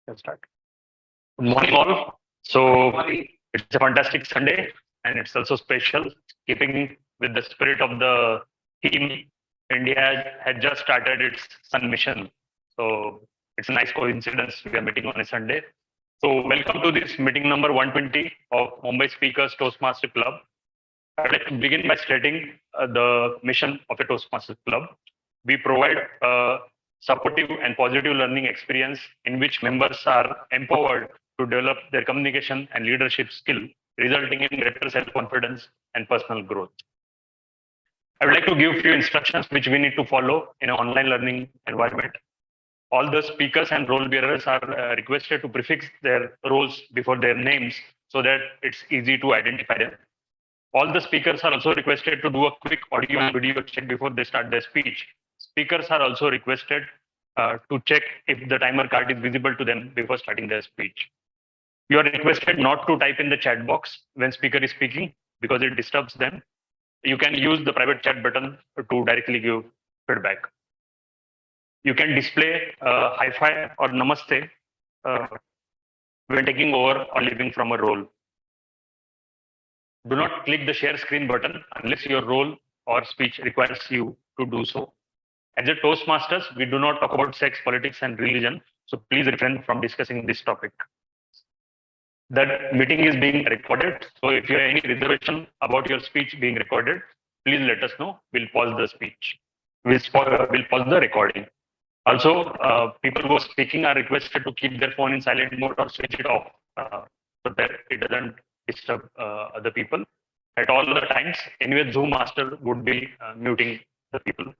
Let's start. Good morning, all. So it's a fantastic Sunday, and it's also special, keeping with the spirit of the theme. India had just started its Sun mission, so it's a nice coincidence we are meeting on a Sunday. So welcome to this meeting number 120 of Mumbai Speakers Toastmaster Club. I'd like to begin by stating the mission of a Toastmasters Club. We provide a supportive and positive learning experience in which members are empowered to develop their communication and leadership skill, resulting in greater self-confidence and personal growth. I would like to give a few instructions which we need to follow in an online learning environment. All the speakers and role bearers are requested to prefix their roles before their names so that it's easy to identify them. All the speakers are also requested to do a quick audio and video check before they start their speech. Speakers are also requested to check if the timer card is visible to them before starting their speech. You are requested not to type in the chat box when speaker is speaking because it disturbs them. You can use the private chat button to directly give feedback. You can display hi-fi or namaste when taking over or leaving from a role. Do not click the share screen button unless your role or speech requires you to do so. As a Toastmasters, we do not talk about sex, politics, and religion, so please refrain from discussing this topic. That meeting is being recorded, so if you have any reservation about your speech being recorded, please let us know. We'll pause the speech. We'll pause the recording. Also, people who are speaking are requested to keep their phone in silent mode or switch it off so that it doesn't disturb other people. At all the times, anyway, Zoom master would be muting the people.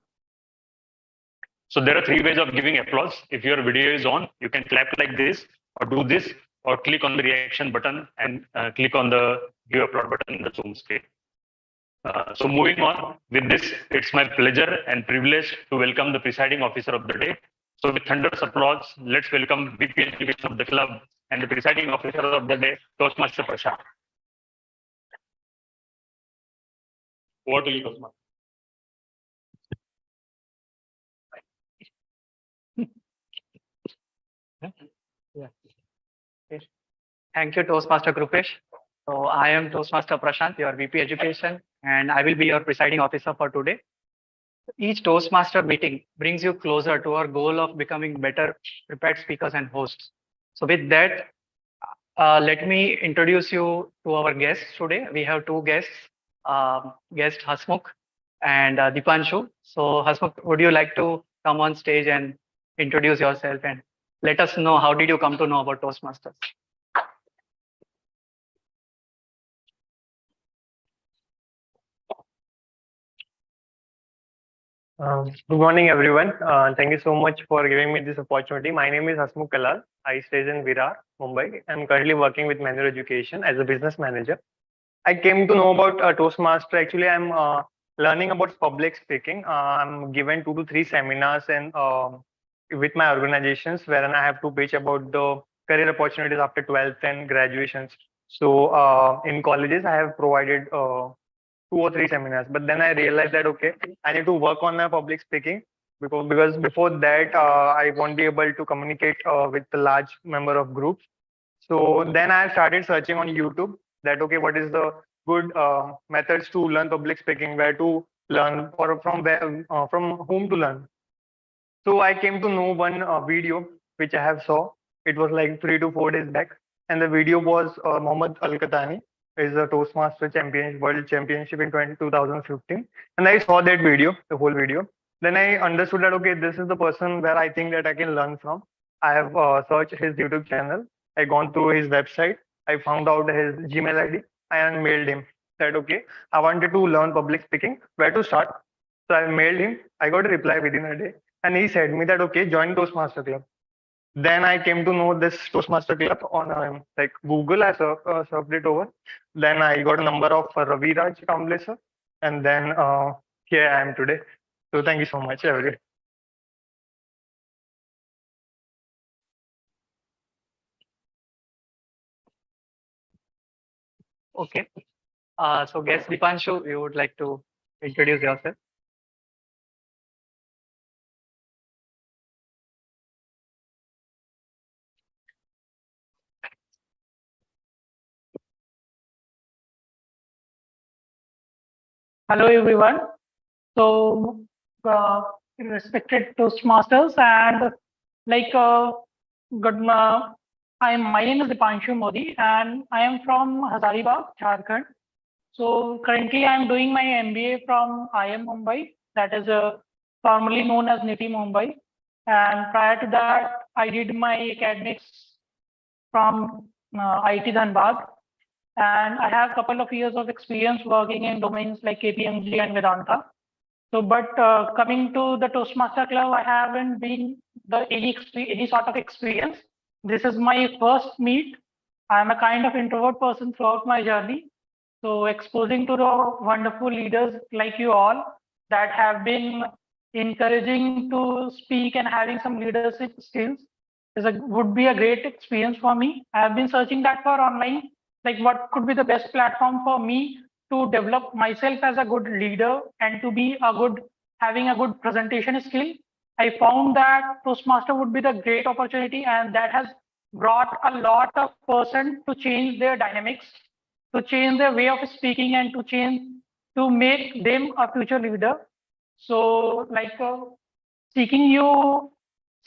So there are three ways of giving applause. If your video is on, you can clap like this, or do this, or click on the reaction button and click on the give applause button in the Zoom screen. So moving on with this, it's my pleasure and privilege to welcome the presiding officer of the day. So with thunderous applause, let's welcome VP Education of the club and the presiding officer of the day, Toastmaster Prashant. Over to you, Toastmaster. Yeah. Thank you, Toastmaster Grupesh. So I am Toastmaster Prashant, your VP Education, and I will be your presiding officer for today. Each Toastmaster meeting brings you closer to our goal of becoming better prepared speakers and hosts. So with that, let me introduce you to our guests today. We have two guests, guest Hasmukh and Dipanshu. So Hasmukh, would you like to come on stage and introduce yourself and let us know how did you come to know about Toastmasters? Good morning, everyone. Thank you so much for giving me this opportunity. My name is Hasmukh Kalal. I stay in Virar, Mumbai. I'm currently working with Manual Education as a business manager. I came to know about Toastmaster. Actually, I'm learning about public speaking. I'm given 2 to 3 seminars and with my organizations wherein I have to pitch about the career opportunities after 12th and graduations. So in colleges, I have provided 2 or 3 seminars, but then I realized that okay, I need to work on my public speaking because before that I won't be able to communicate with a large number of groups. So then I started searching on YouTube that okay, what is the good methods to learn public speaking, where to learn, or from where, from whom to learn. So I came to know one video which I have saw. It was like 3 to 4 days back, and the video was Mohammad Al Katani is a Toastmaster champion, world championship in 2015. And I saw that video, the whole video. Then I understood that, okay, this is the person where I think that I can learn from. I have searched his YouTube channel. I gone through his website. I found out his Gmail ID and mailed him. Said, okay, I wanted to learn public speaking. Where to start? So I mailed him. I got a reply within a day. And he said me that, okay, join Toastmaster Club. Then I came to know this Toastmaster Club on like Google. I surfed it over. Then I got a number of Ravi Raj Kamble sir, and then here I am today. So thank you so much, everybody. Okay. So guest Dipanshu, you would like to introduce yourself? Hello, everyone. So, respected Toastmasters and like good. My name is Dipanshu Modi, and I am from Hazaribagh, Jharkhand. So currently, I am doing my MBA from IM Mumbai, that is formerly known as NITI Mumbai. And prior to that, I did my academics from IT Dhanbad, and I have a couple of years of experience working in domains like KPMG and Vedanta. So, but coming to the Toastmaster Club, I haven't been any sort of experience. This is my first meet. I'm a kind of introvert person throughout my journey. So, exposing to the wonderful leaders like you all that have been encouraging to speak and having some leadership skills would be a great experience for me. I have been searching that for online, like what could be the best platform for me to develop myself as a good leader and to be a good having a good presentation skill. I found that Toastmaster would be the great opportunity, and that has brought a lot of person to change their dynamics, to change their way of speaking, and to make them a future leader. So, like seeking you,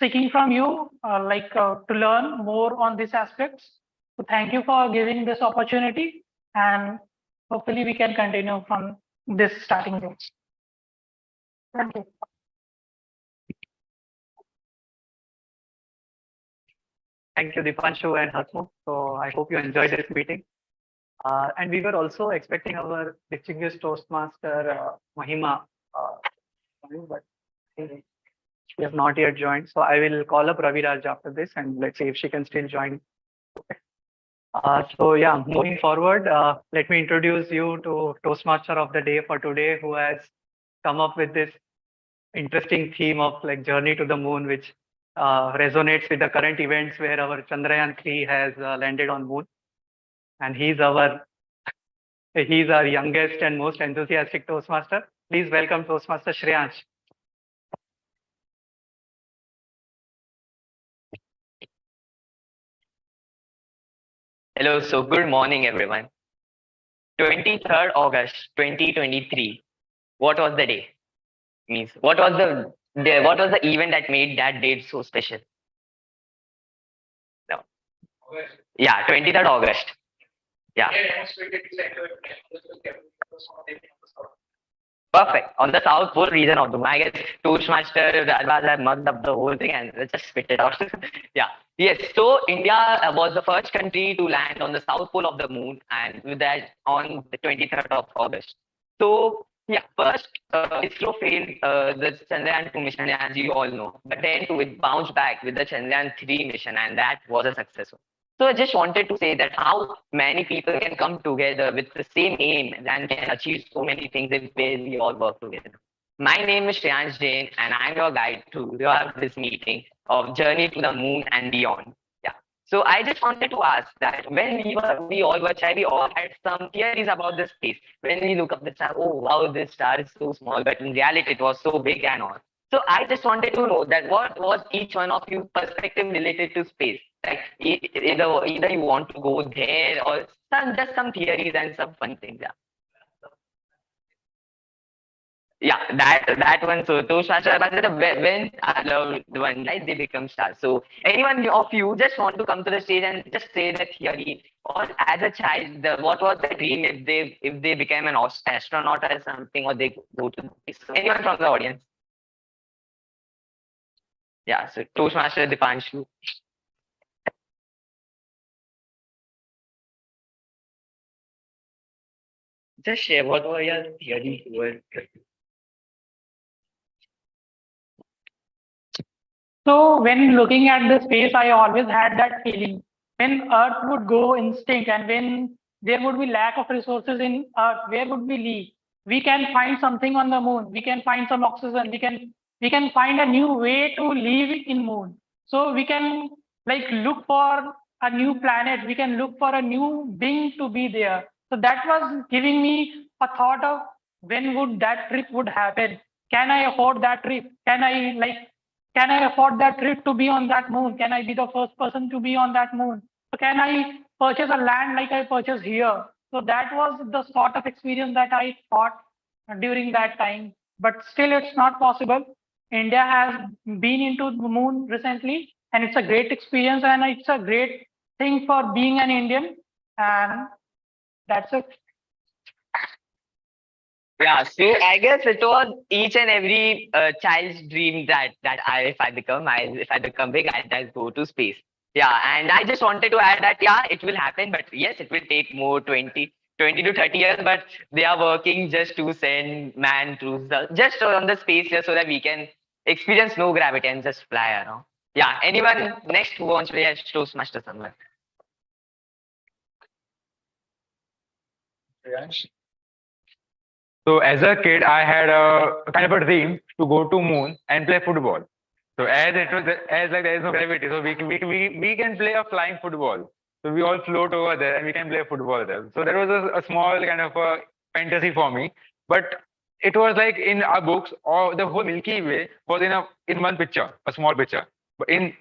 seeking from you, to learn more on these aspects. So, thank you for giving this opportunity, and hopefully we can continue from this starting point. Thank you. Thank you, Dipanshu and Hasmukh. So I hope you enjoyed this meeting. And we were also expecting our distinguished Toastmaster Mahima, but she has not yet joined. So I will call up Ravi Raj after this, and let's see if she can still join. So yeah, moving forward, let me introduce you to Toastmaster of the day for today, who has come up with this interesting theme of like journey to the moon, which resonates with the current events where our Chandrayaan 3 has landed on moon, and he's our youngest and most enthusiastic Toastmaster. Please welcome Toastmaster Shreyansh. Hello, so good morning, everyone. 23rd August 2023. What was the day? Means what was the event that made that date so special? No. Yeah, 23rd August. Yeah. Perfect. On the South Pole region of the moon. I guess Toastmaster Radbaz have mugged up the whole thing and let's just spit it out. Yeah. Yes. So India was the first country to land on the South Pole of the moon, and with that on the 23rd of August. So yeah, first ISRO failed the Chandrayaan 2 mission, as you all know, but then it bounced back with the Chandrayaan 3 mission, and that was a success. So I just wanted to say that how many people can come together with the same aim and can achieve so many things if we all work together. My name is Shreyansh Jain, and I'm your guide to this meeting of Journey to the Moon and Beyond. Yeah. So I just wanted to ask that when we all were child, we all had some theories about the space. When we look up the star, oh wow, this star is so small, but in reality it was so big and all. So I just wanted to know that what was each one of you perspective related to space? Like either you want to go there or just some theories and some fun things. Yeah. Yeah, that one. So those stars are when loved one, right? They become stars. So anyone of you just want to come to the stage and just say the theory, or as a child, what was the dream if they became an astronaut or something, or they go to space? So anyone from the audience? Yeah. So Toastmaster Dipanshu. Just share what were your theories were. So when looking at the space, I always had that feeling when Earth would go extinct and when there would be lack of resources in Earth, where would we live? We can find something on the moon. We can find some oxygen. We can find a new way to live in moon. So we can like look for a new planet. We can look for a new being to be there. So that was giving me a thought of when would that trip would happen? Can I afford that trip? Can I afford that trip to be on that moon? Can I be the first person to be on that moon? So can I purchase a land like I purchased here? So that was the sort of experience that I thought during that time. But still, it's not possible. India has been into the moon recently, and it's a great experience, and it's a great thing for being an Indian. And that's it. Yeah, so I guess it was each and every child's dream that if I become big, I just go to space. Yeah, and I just wanted to add that yeah, it will happen, but yes, it will take more 20 to 30 years. But they are working just to send man to just on the space here so that we can experience no gravity and just fly around. Yeah, anyone next who wants to be a Toastmaster someone? So as a kid, I had a kind of a dream to go to moon and play football. So as it was as like there is no gravity, so we can play a flying football. So we all float over there and we can play football there. So that was a small kind of a fantasy for me. But it was like in our books, or the whole Milky Way was in one picture, a small picture. But in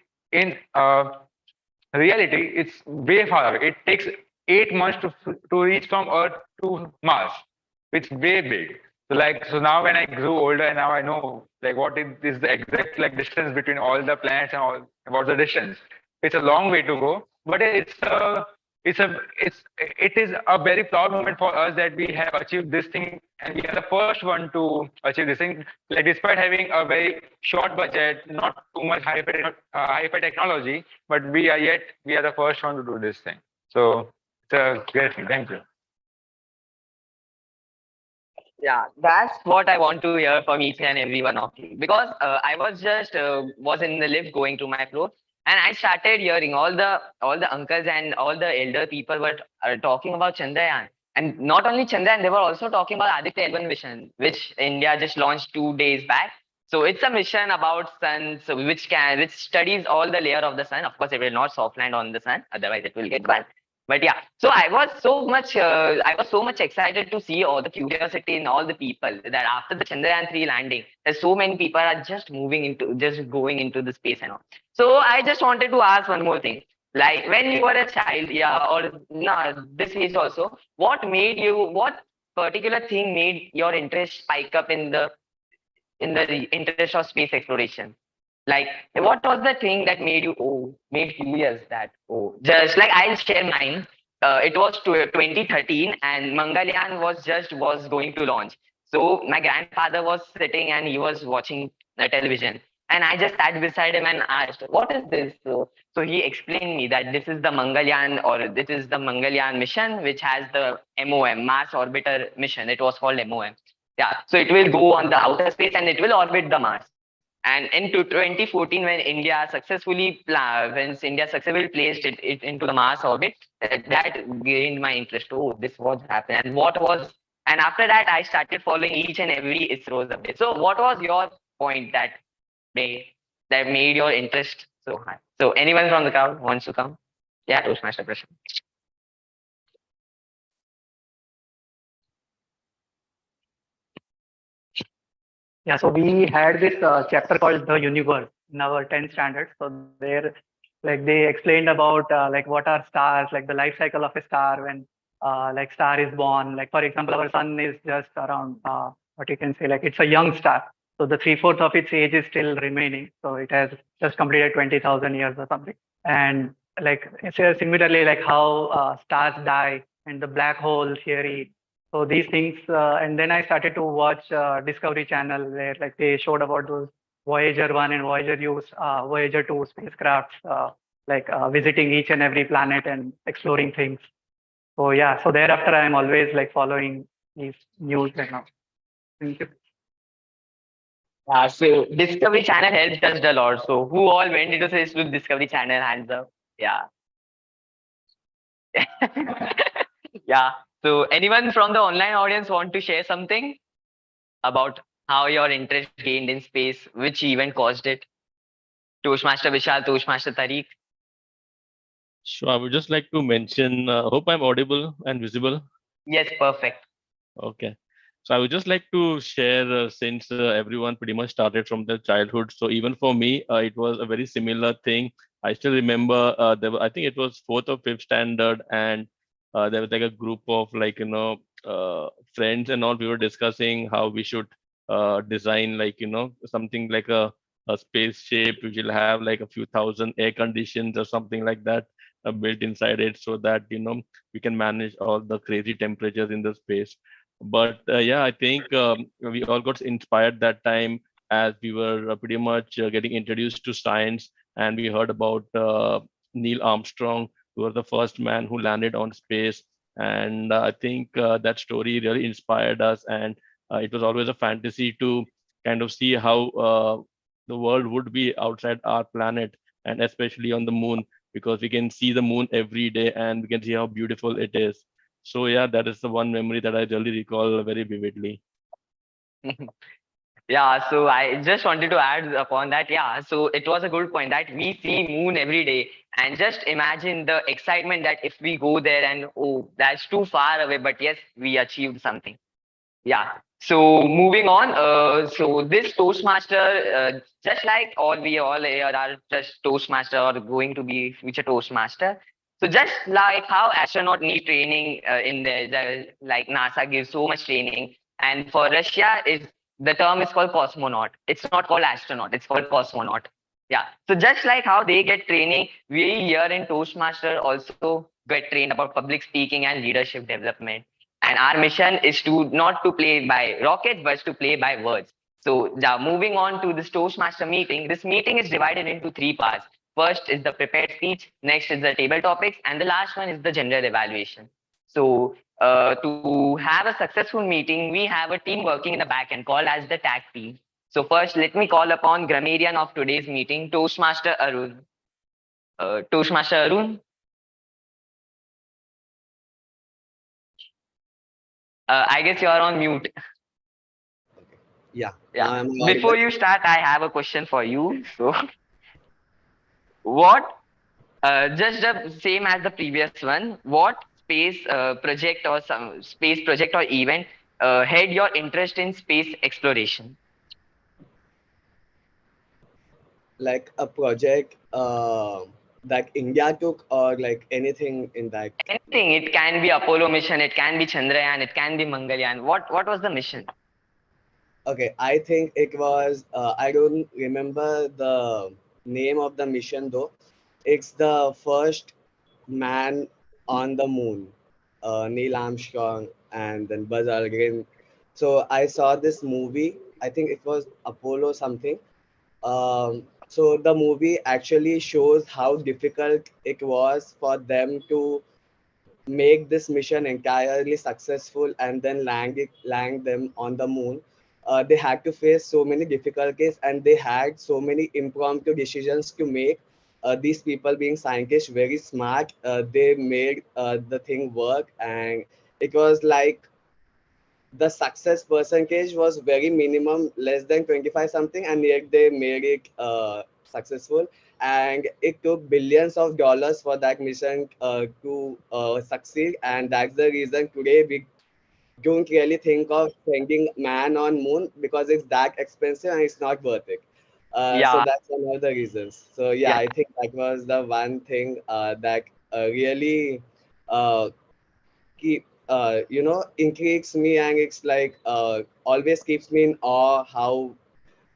reality, it's way far away. It takes 8 months to reach from Earth to Mars. It's way big. So now when I grew older and now I know like what is the exact like distance between all the planets and all about the distance. It's a long way to go, but it is a very proud moment for us that we have achieved this thing and we are the first one to achieve this thing. Like despite having a very short budget, not too much hyper technology, but we are the first one to do this thing. So it's a great thing. Thank you. Yeah, that's what I want to hear from each and every one of you. Because I was just was in the lift going to my floor, and I started hearing all the uncles and all the elder people were talking about Chandrayaan, and not only Chandrayaan, they were also talking about Aditya L1 mission, which India just launched 2 days back. So it's a mission about sun, so which studies all the layer of the sun. Of course, it will not soft land on the sun, otherwise it will get burned. But yeah, so I was so much excited to see all the curiosity in all the people that after the Chandrayaan 3 landing, there's so many people are just going into the space and all. So I just wanted to ask one more thing. Like when you were a child, yeah, or no, this age also, what particular thing made your interest spike up in the interest of space exploration? Like, what was the thing that made curious that, just like I'll share mine. It was 2013 and Mangalyaan was going to launch. So my grandfather was sitting and he was watching the television. And I just sat beside him and asked, what is this? So he explained me that this is the Mangalyaan or this is the Mangalyaan mission, which has the MOM, Mars Orbiter mission. It was called MOM. Yeah. So it will go on the outer space and it will orbit the Mars. And into 2014, when India successfully placed it into the Mars orbit, that gained my interest. Oh, this was happening. And after that, I started following each and every ISRO's update. So what was your point that made your interest so high? So anyone from the crowd wants to come? Yeah, Toastmaster Prashant. Yeah, so we had this chapter called The Universe in our 10th standard. So there, like they explained about like what are stars, like the life cycle of a star when like star is born. Like for example, our sun is just around what you can say, like it's a young star. So the 3/4 of its age is still remaining. So it has just completed 20,000 years or something. And like similarly, like how stars die and the black hole theory. So these things, and then I started to watch Discovery Channel where like they showed about those Voyager 1 and Voyager 2 spacecrafts, visiting each and every planet and exploring things. So yeah, so thereafter I'm always like following these news and all. Thank you. So Discovery Channel helped us a lot. So who all went into this with Discovery Channel? Hands up. Yeah. Yeah. So anyone from the online audience want to share something about how your interest gained in space, which event caused it? Toastmaster Vishal, Toastmaster Tariq. So I would just like to mention, hope I'm audible and visible. Yes, perfect. Okay. So I would just like to share, since everyone pretty much started from their childhood. So even for me, it was a very similar thing. I still remember I think it was 4th or 5th standard, and there was like a group of friends and all, we were discussing how we should design, like, something like a spaceship which will have like a few thousand air conditions or something like that built inside it, so that we can manage all the crazy temperatures in the space. But yeah, I think we all got inspired that time as we were pretty much getting introduced to science, and we heard about Neil Armstrong, who was the first man who landed on space. And I think that story really inspired us, and it was always a fantasy to kind of see how the world would be outside our planet, and especially on the moon, because we can see the moon every day and we can see how beautiful it is. So yeah, that is the one memory that I really recall very vividly. Yeah, so I just wanted to add upon that. Yeah, so it was a good point that we see moon every day, and just imagine the excitement that if we go there and oh, that's too far away, but yes, we achieved something. Yeah. So moving on, so this Toastmaster, just like all we all here are just Toastmaster or going to be future Toastmaster. So just like how astronaut need training in like NASA gives so much training, and for Russia is the term is called cosmonaut. It's not called astronaut. It's called cosmonaut. Yeah. So just like how they get training, we here in Toastmaster also get trained about public speaking and leadership development. And our mission is to not to play by rockets, but to play by words. So now moving on to this Toastmaster meeting, this meeting is divided into three parts. First is the prepared speech, next is the table topics, and the last one is the general evaluation. So to have a successful meeting, we have a team working in the back end called as the tag team. So first, let me call upon grammarian of today's meeting, Toastmaster Arun. Toastmaster Arun, I guess you are on mute. Yeah. Now Yeah. I'm Before audible. you start, I have a question for you. So, what, just the same as the previous one, what space project or some space project or event had your interest in space exploration? Like a project that India took, or like anything in that. Anything. It can be Apollo mission, it can be Chandrayaan, it can be Mangalyaan. What was the mission? Okay, I think it was. I don't remember the name of the mission though. It's the first man on the moon, Neil Armstrong and then Buzz Aldrin. So I saw this movie. I think it was Apollo something. So the movie actually shows how difficult it was for them to make this mission entirely successful and then land them on the moon. They had to face so many difficulties and they had so many impromptu decisions to make. These people, being scientists, very smart, they made the thing work, and it was like the success percentage was very minimum, less than 25 something, and yet they made it successful. And it took billions of dollars for that mission to succeed, and that's the reason today we don't really think of sending man on moon, because it's that expensive and it's not worth it. So Yeah, that's one of the reasons. So yeah, yeah, I think that was the one thing that really uh, keep intrigues me, and it's like always keeps me in awe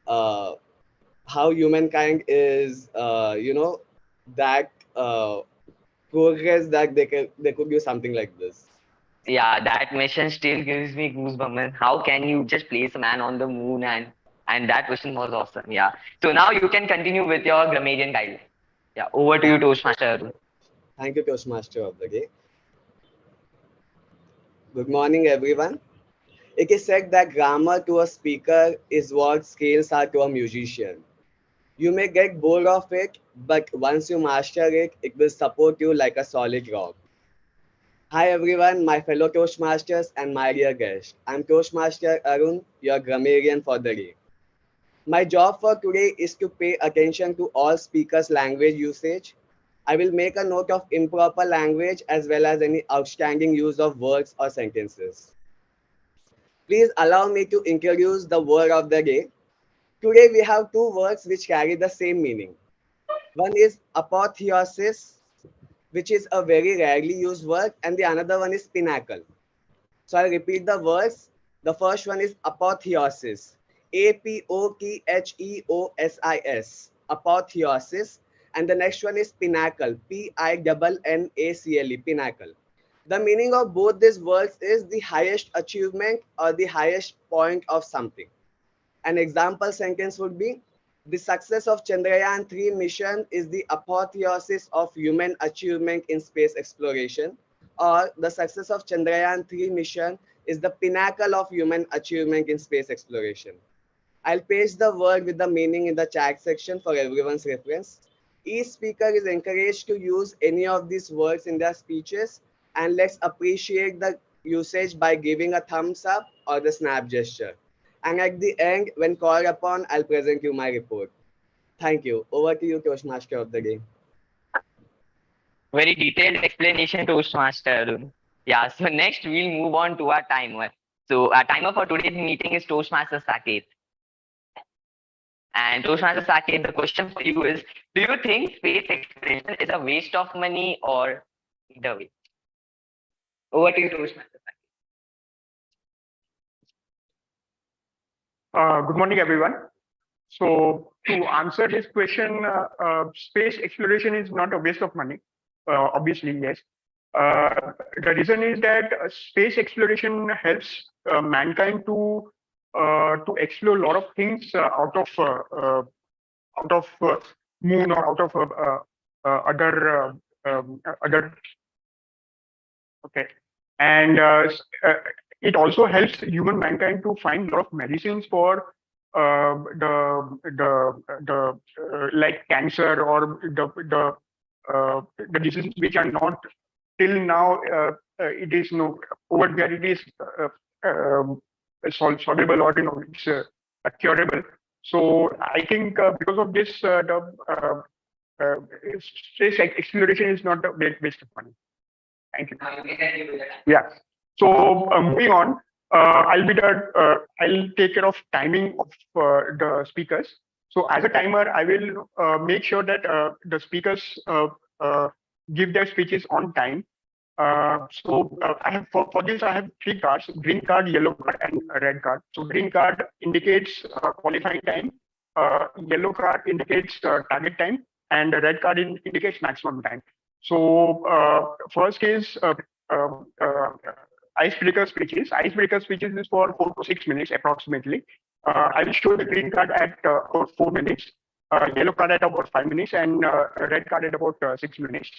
uh, how humankind is that progress that they could do something like this. yeah. That mission still gives me goosebumps. Man. How can you just place a man on the moon and that question was awesome. Yeah. So now you can continue with your grammarian guideline. Yeah. Over to you, Toastmaster Arun. Thank you, Toastmaster of the day. Good morning, everyone. It is said that grammar to a speaker is what scales are to a musician. You may get bored of it, but once you master it, it will support you like a solid rock. Hi everyone, my fellow Toastmasters and my dear guest. I'm Toastmaster Arun, your grammarian for the day. My job for today is to pay attention to all speakers' language usage. I will make a note of improper language as well as any outstanding use of words or sentences. Please allow me to introduce the word of the day. Today we have two words which carry the same meaning. One is apotheosis, which is a very rarely used word, and the another one is pinnacle. So I'll repeat the words. The first one is apotheosis. Apotheosis. Apotheosis. And the next one is pinnacle. Pinnacle. Pinnacle. The meaning of both these words is the highest achievement or the highest point of something. An example sentence would be, the success of Chandrayaan 3 mission is the apotheosis of human achievement in space exploration, or the success of Chandrayaan 3 mission is the pinnacle of human achievement in space exploration. I'll paste the word with the meaning in the chat section for everyone's reference. Each speaker is encouraged to use any of these words in their speeches, and let's appreciate the usage by giving a thumbs up or the snap gesture. And at the end, when called upon, I'll present you my report. Thank you. Over to you, Toastmaster of the day. Very detailed explanation, Toastmaster. Yeah, so next we'll move on to our timer. So our timer for today's meeting is Toastmaster Saket. And Toastmaster Saket, the question for you is, do you think space exploration is a waste of money or either way? Over to you, Toastmaster Saket. Good morning, everyone. So to answer this question, space exploration is not a waste of money. Obviously, yes. The reason is that space exploration helps mankind to explore a lot of things out of moon or out of other. Okay, and it also helps human mankind to find a lot of medicines for like cancer or the diseases which are not till now it is over where it is soluble or it's curable. So I think because of this space exploration is not a waste of money. Thank you. Yeah. So moving on, I'll take care of timing of the speakers. So as a timer, I will make sure that the speakers give their speeches on time. So I have for this I have 3 cards: green card, yellow card, and a red card. So green card indicates qualifying time, yellow card indicates target time, and the red card indicates maximum time. So first is icebreaker speeches. Icebreaker speeches is for 4 to 6 minutes approximately. I will show the green card at about 4 minutes, yellow card at about 5 minutes, and red card at about 6 minutes.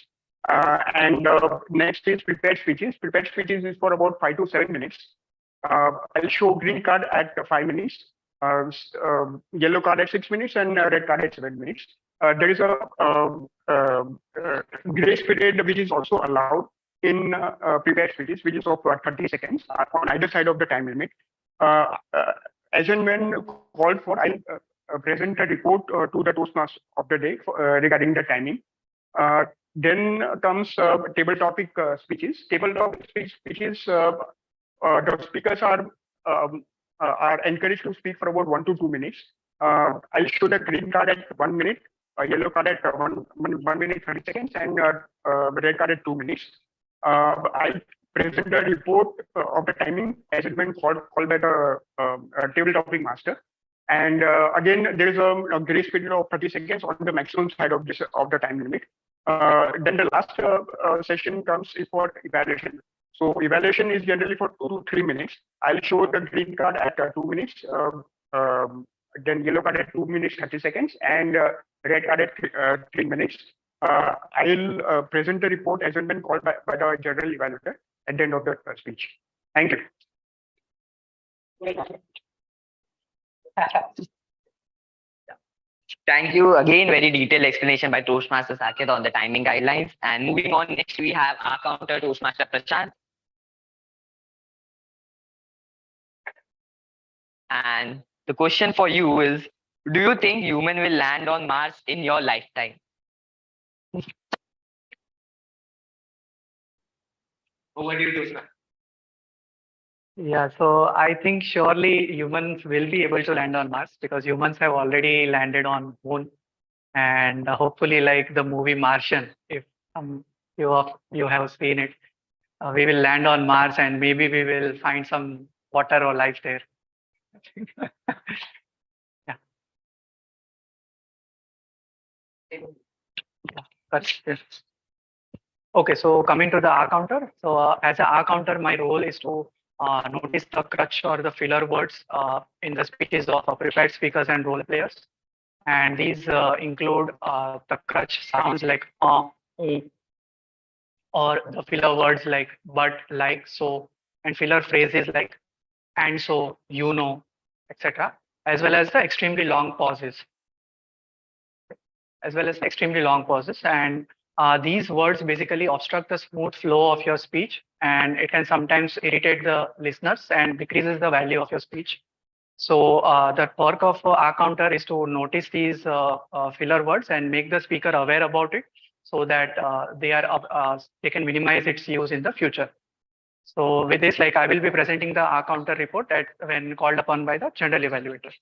And next is prepared speeches. Prepared speeches is for about 5 to 7 minutes. I'll show green card at 5 minutes, yellow card at 6 minutes, and red card at 7 minutes. There is a grace period which is also allowed in prepared speeches, which is of 30 seconds on either side of the time limit. As and when called for, I'll present a report to the Toastmaster of the day regarding the timing. Then comes table topic speeches. Table topic speeches, the speakers are encouraged to speak for about 1 to 2 minutes. I'll show the green card at 1 minute, yellow card at 1 minute 30 seconds, and red card at 2 minutes. I present the report of the timing as it been called by the table topic master. And again, there is a grace period of 30 seconds on the maximum side of the time limit. Then the last session comes for evaluation. So evaluation is generally for 2 to 3 minutes. I'll show the green card at 2 minutes, then yellow card at 2 minutes 30 seconds, and red card at 3 minutes. I'll present the report as and when called by the general evaluator at the end of the speech. Thank you. Thank you again. Very detailed explanation by Toastmaster Saket on the timing guidelines. And moving on, next we have our counter Toastmaster Prashant. And the question for you is, do you think human will land on Mars in your lifetime? Over to you, Toastmaster. Yeah, so I think surely humans will be able to land on Mars because humans have already landed on Moon, and hopefully, like the movie Martian, if you have seen it, we will land on Mars and maybe we will find some water or life there. Yeah. That's it. Okay, so coming to the R counter. So as a R counter, my role is to notice the crutch or the filler words in the speeches of prepared speakers and role players. And these include the crutch sounds like or the filler words like but, like, so, and filler phrases like and so, you know, etc. As well as the extremely long pauses. And these words basically obstruct the smooth flow of your speech, and it can sometimes irritate the listeners and decreases the value of your speech. So the work of our counter is to notice these filler words and make the speaker aware about it, so that they can minimize its use in the future. So with this, like, I will be presenting the R counter report when called upon by the general evaluator.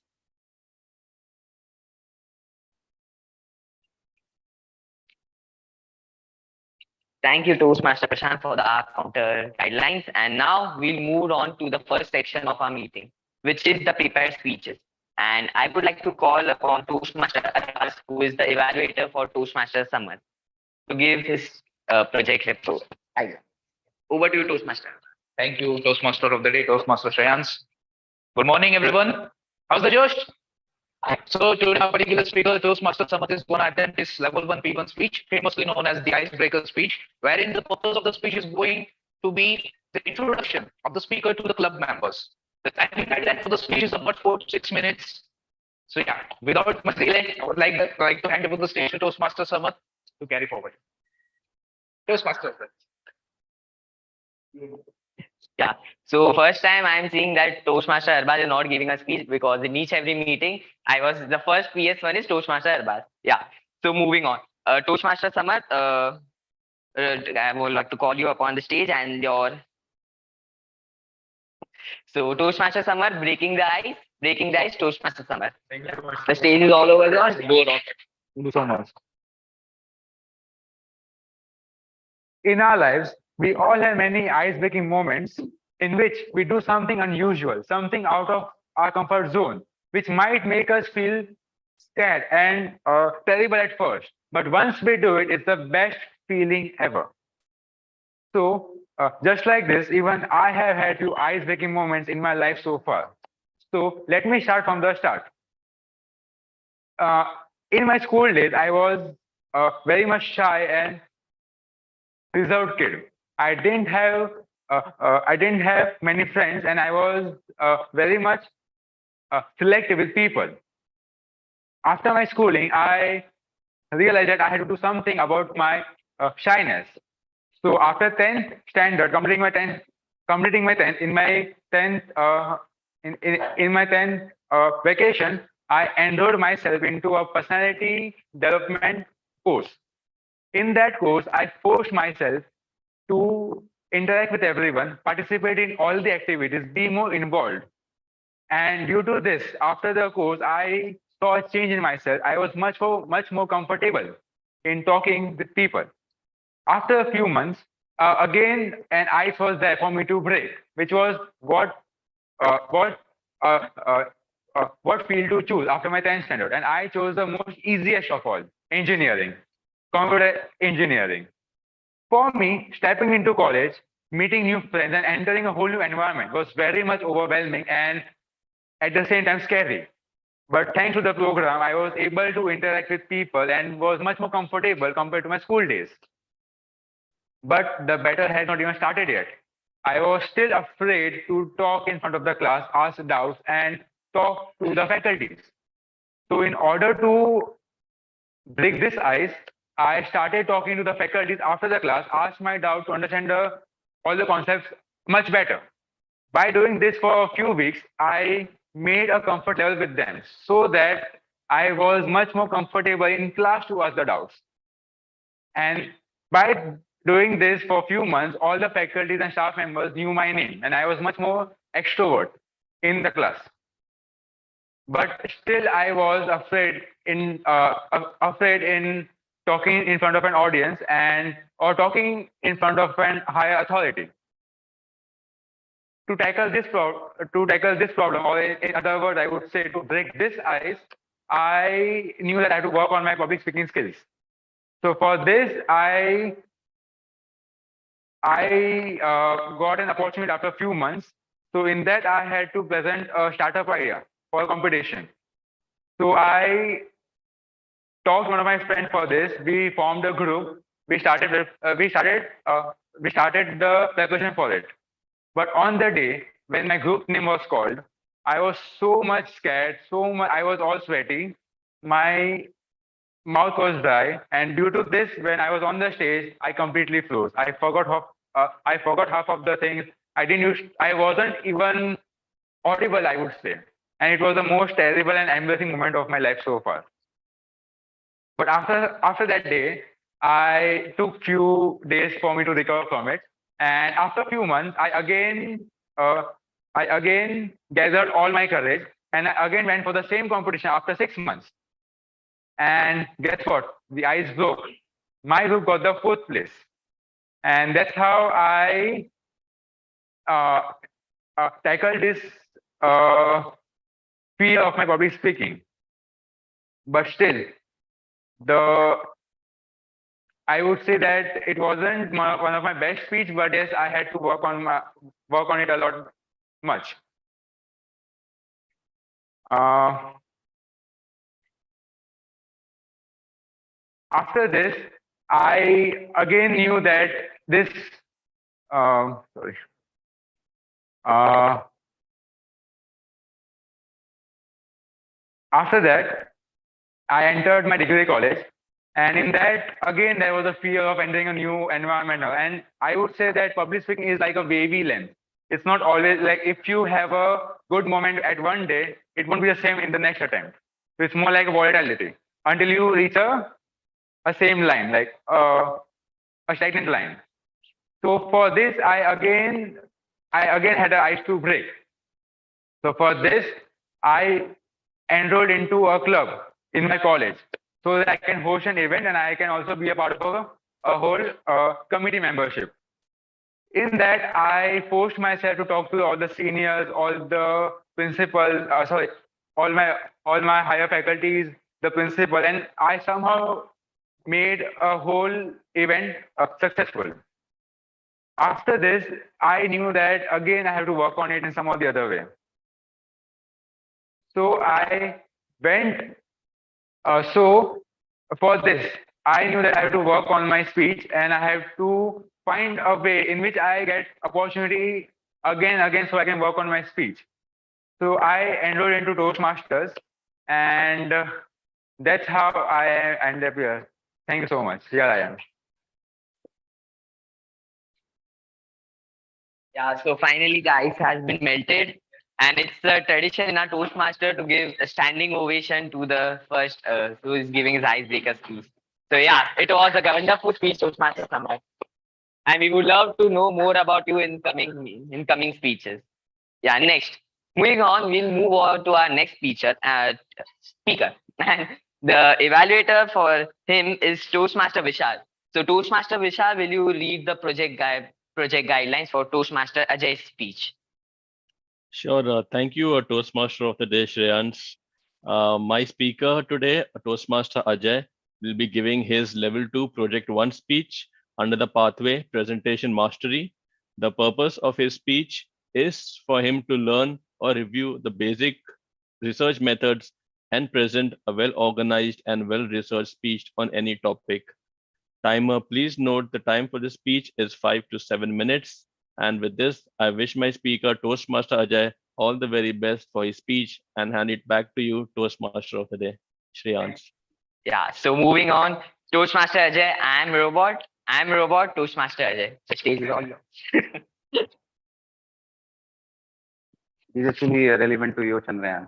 Thank you, Toastmaster Prashant, for the R counter guidelines. And now we'll move on to the first section of our meeting, which is the prepared speeches. And I would like to call upon Toastmaster Aras, who is the evaluator for Toastmaster Summer, to give his project report. Over to you, Toastmaster. Thank you, Toastmaster of the day, Toastmaster Shreyans. Good morning, everyone. How's the Josh? So today our particular speaker, Toastmaster Samath, is going to attempt his level 1 P1 speech, famously known as the icebreaker speech, wherein the purpose of the speech is going to be the introduction of the speaker to the club members. The timing guideline for the speech is about 4 to 6 minutes. So yeah, without much delay, I would like to hand over the stage to Toastmaster Samath to carry forward. Toastmaster. Yeah. So first time I'm seeing that Toastmaster Arbaz is not giving a speech, because in each every meeting, I was the first PS1 is Toastmaster Arbaz. Yeah. So moving on. Toastmaster Samath, I would like to call you upon the stage and your. So Toastmaster Samath, breaking the ice, Toastmaster Samath. Thank you so much. The stage is all over yours. Go on. Thank you so much. In our lives, we all have many ice-breaking moments in which we do something unusual, something out of our comfort zone, which might make us feel scared and terrible at first. But once we do it, it's the best feeling ever. So, just like this, even I have had few ice-breaking moments in my life so far. So, let me start from the start. In my school days, I was very much shy and reserved kid. I didn't have many friends, and I was very much selective with people. After my schooling, I realized that I had to do something about my shyness. So after 10th standard, completing my 10th in my 10th in my 10th vacation, I enrolled myself into a personality development course. In that course, I forced myself to interact with everyone, participate in all the activities, be more involved. And due to this, after the course, I saw a change in myself. I was much more comfortable in talking with people. After a few months, again, an ice was there for me to break, which was what field to choose after my 10th standard. And I chose the most easiest of all, engineering, computer engineering. For me, stepping into college, meeting new friends, and entering a whole new environment was very much overwhelming and at the same time scary. But thanks to the program, I was able to interact with people and was much more comfortable compared to my school days. But the battle had not even started yet. I was still afraid to talk in front of the class, ask doubts, and talk to the faculties. So in order to break this ice, I started talking to the faculties after the class, asked my doubt to understand all the concepts much better. By doing this for a few weeks, I made a comfort level with them so that I was much more comfortable in class to ask the doubts. And by doing this for a few months, all the faculties and staff members knew my name, and I was much more extrovert in the class. But still, I was afraid in talking in front of an audience or talking in front of an higher authority. To tackle this problem, or in other words, I would say to break this ice, I knew that I had to work on my public speaking skills. So for this, I got an opportunity after a few months. So in that, I had to present a startup idea for a competition. So I talked to one of my friends for this. We formed a group. We started the preparation for it. But on the day when my group name was called, I was so much scared, I was all sweaty. My mouth was dry, and due to this, when I was on the stage, I completely froze. I forgot half of the things. I wasn't even audible, I would say, and it was the most terrible and embarrassing moment of my life so far. But after that day, I took few days for me to recover from it, and after a few months, I again gathered all my courage, and I again went for the same competition after 6 months. And guess what? The ice broke. My group got the 4th place. And that's how I tackled this fear of my public speaking. But still, I would say that it wasn't one of my best speech, but yes, I had to work on it a lot much. After this, I again knew that this. Sorry. After that, I entered my degree college, and in that, again, there was a fear of entering a new environment. And I would say that public speaking is like a wavy length. It's not always like if you have a good moment at one day, it won't be the same in the next attempt. So it's more like a volatility until you reach a same line, like a stagnant line. So for this, I again had an ice to break. So for this, I enrolled into a club in my college so that I can host an event and I can also be a part of a whole committee membership. In that, I forced myself to talk to all the seniors, all the principals, all my higher faculties, the principal, and I somehow made a whole event successful. After this, I knew that again I have to work on it in some or the other way. So I went. So for this, I knew that I have to work on my speech, and I have to find a way in which I get opportunity again, so I can work on my speech. So I enrolled into Toastmasters, and that's how I ended up here. Thank you so much. Here I am. Yeah, so finally the ice has been melted, and it's a tradition in our Toastmaster to give a standing ovation to the first who is giving his icebreaker speech. So yeah, it was a wonderful speech, Toastmaster Samrat. And we would love to know more about you in coming speeches. Yeah, next. Moving on, we'll move on to our next speaker. And the evaluator for him is Toastmaster Vishal. So Toastmaster Vishal, will you read the project guidelines for Toastmaster Ajay's speech? Sure. Thank you, Toastmaster of the Day, Shreyans. My speaker today, Toastmaster Ajay, will be giving his Level 2 Project 1 speech under the pathway Presentation Mastery. The purpose of his speech is for him to learn or review the basic research methods and present a well-organized and well-researched speech on any topic. Timer, please note the time for the speech is 5 to 7 minutes. And with this, I wish my speaker, Toastmaster Ajay, all the very best for his speech and hand it back to you, Toastmaster of the Day, Shreyans. Yeah, so moving on, Toastmaster Ajay, I'm Robot, Toastmaster Ajay. The stage is all yours. Is actually relevant to you, Chandrayaan.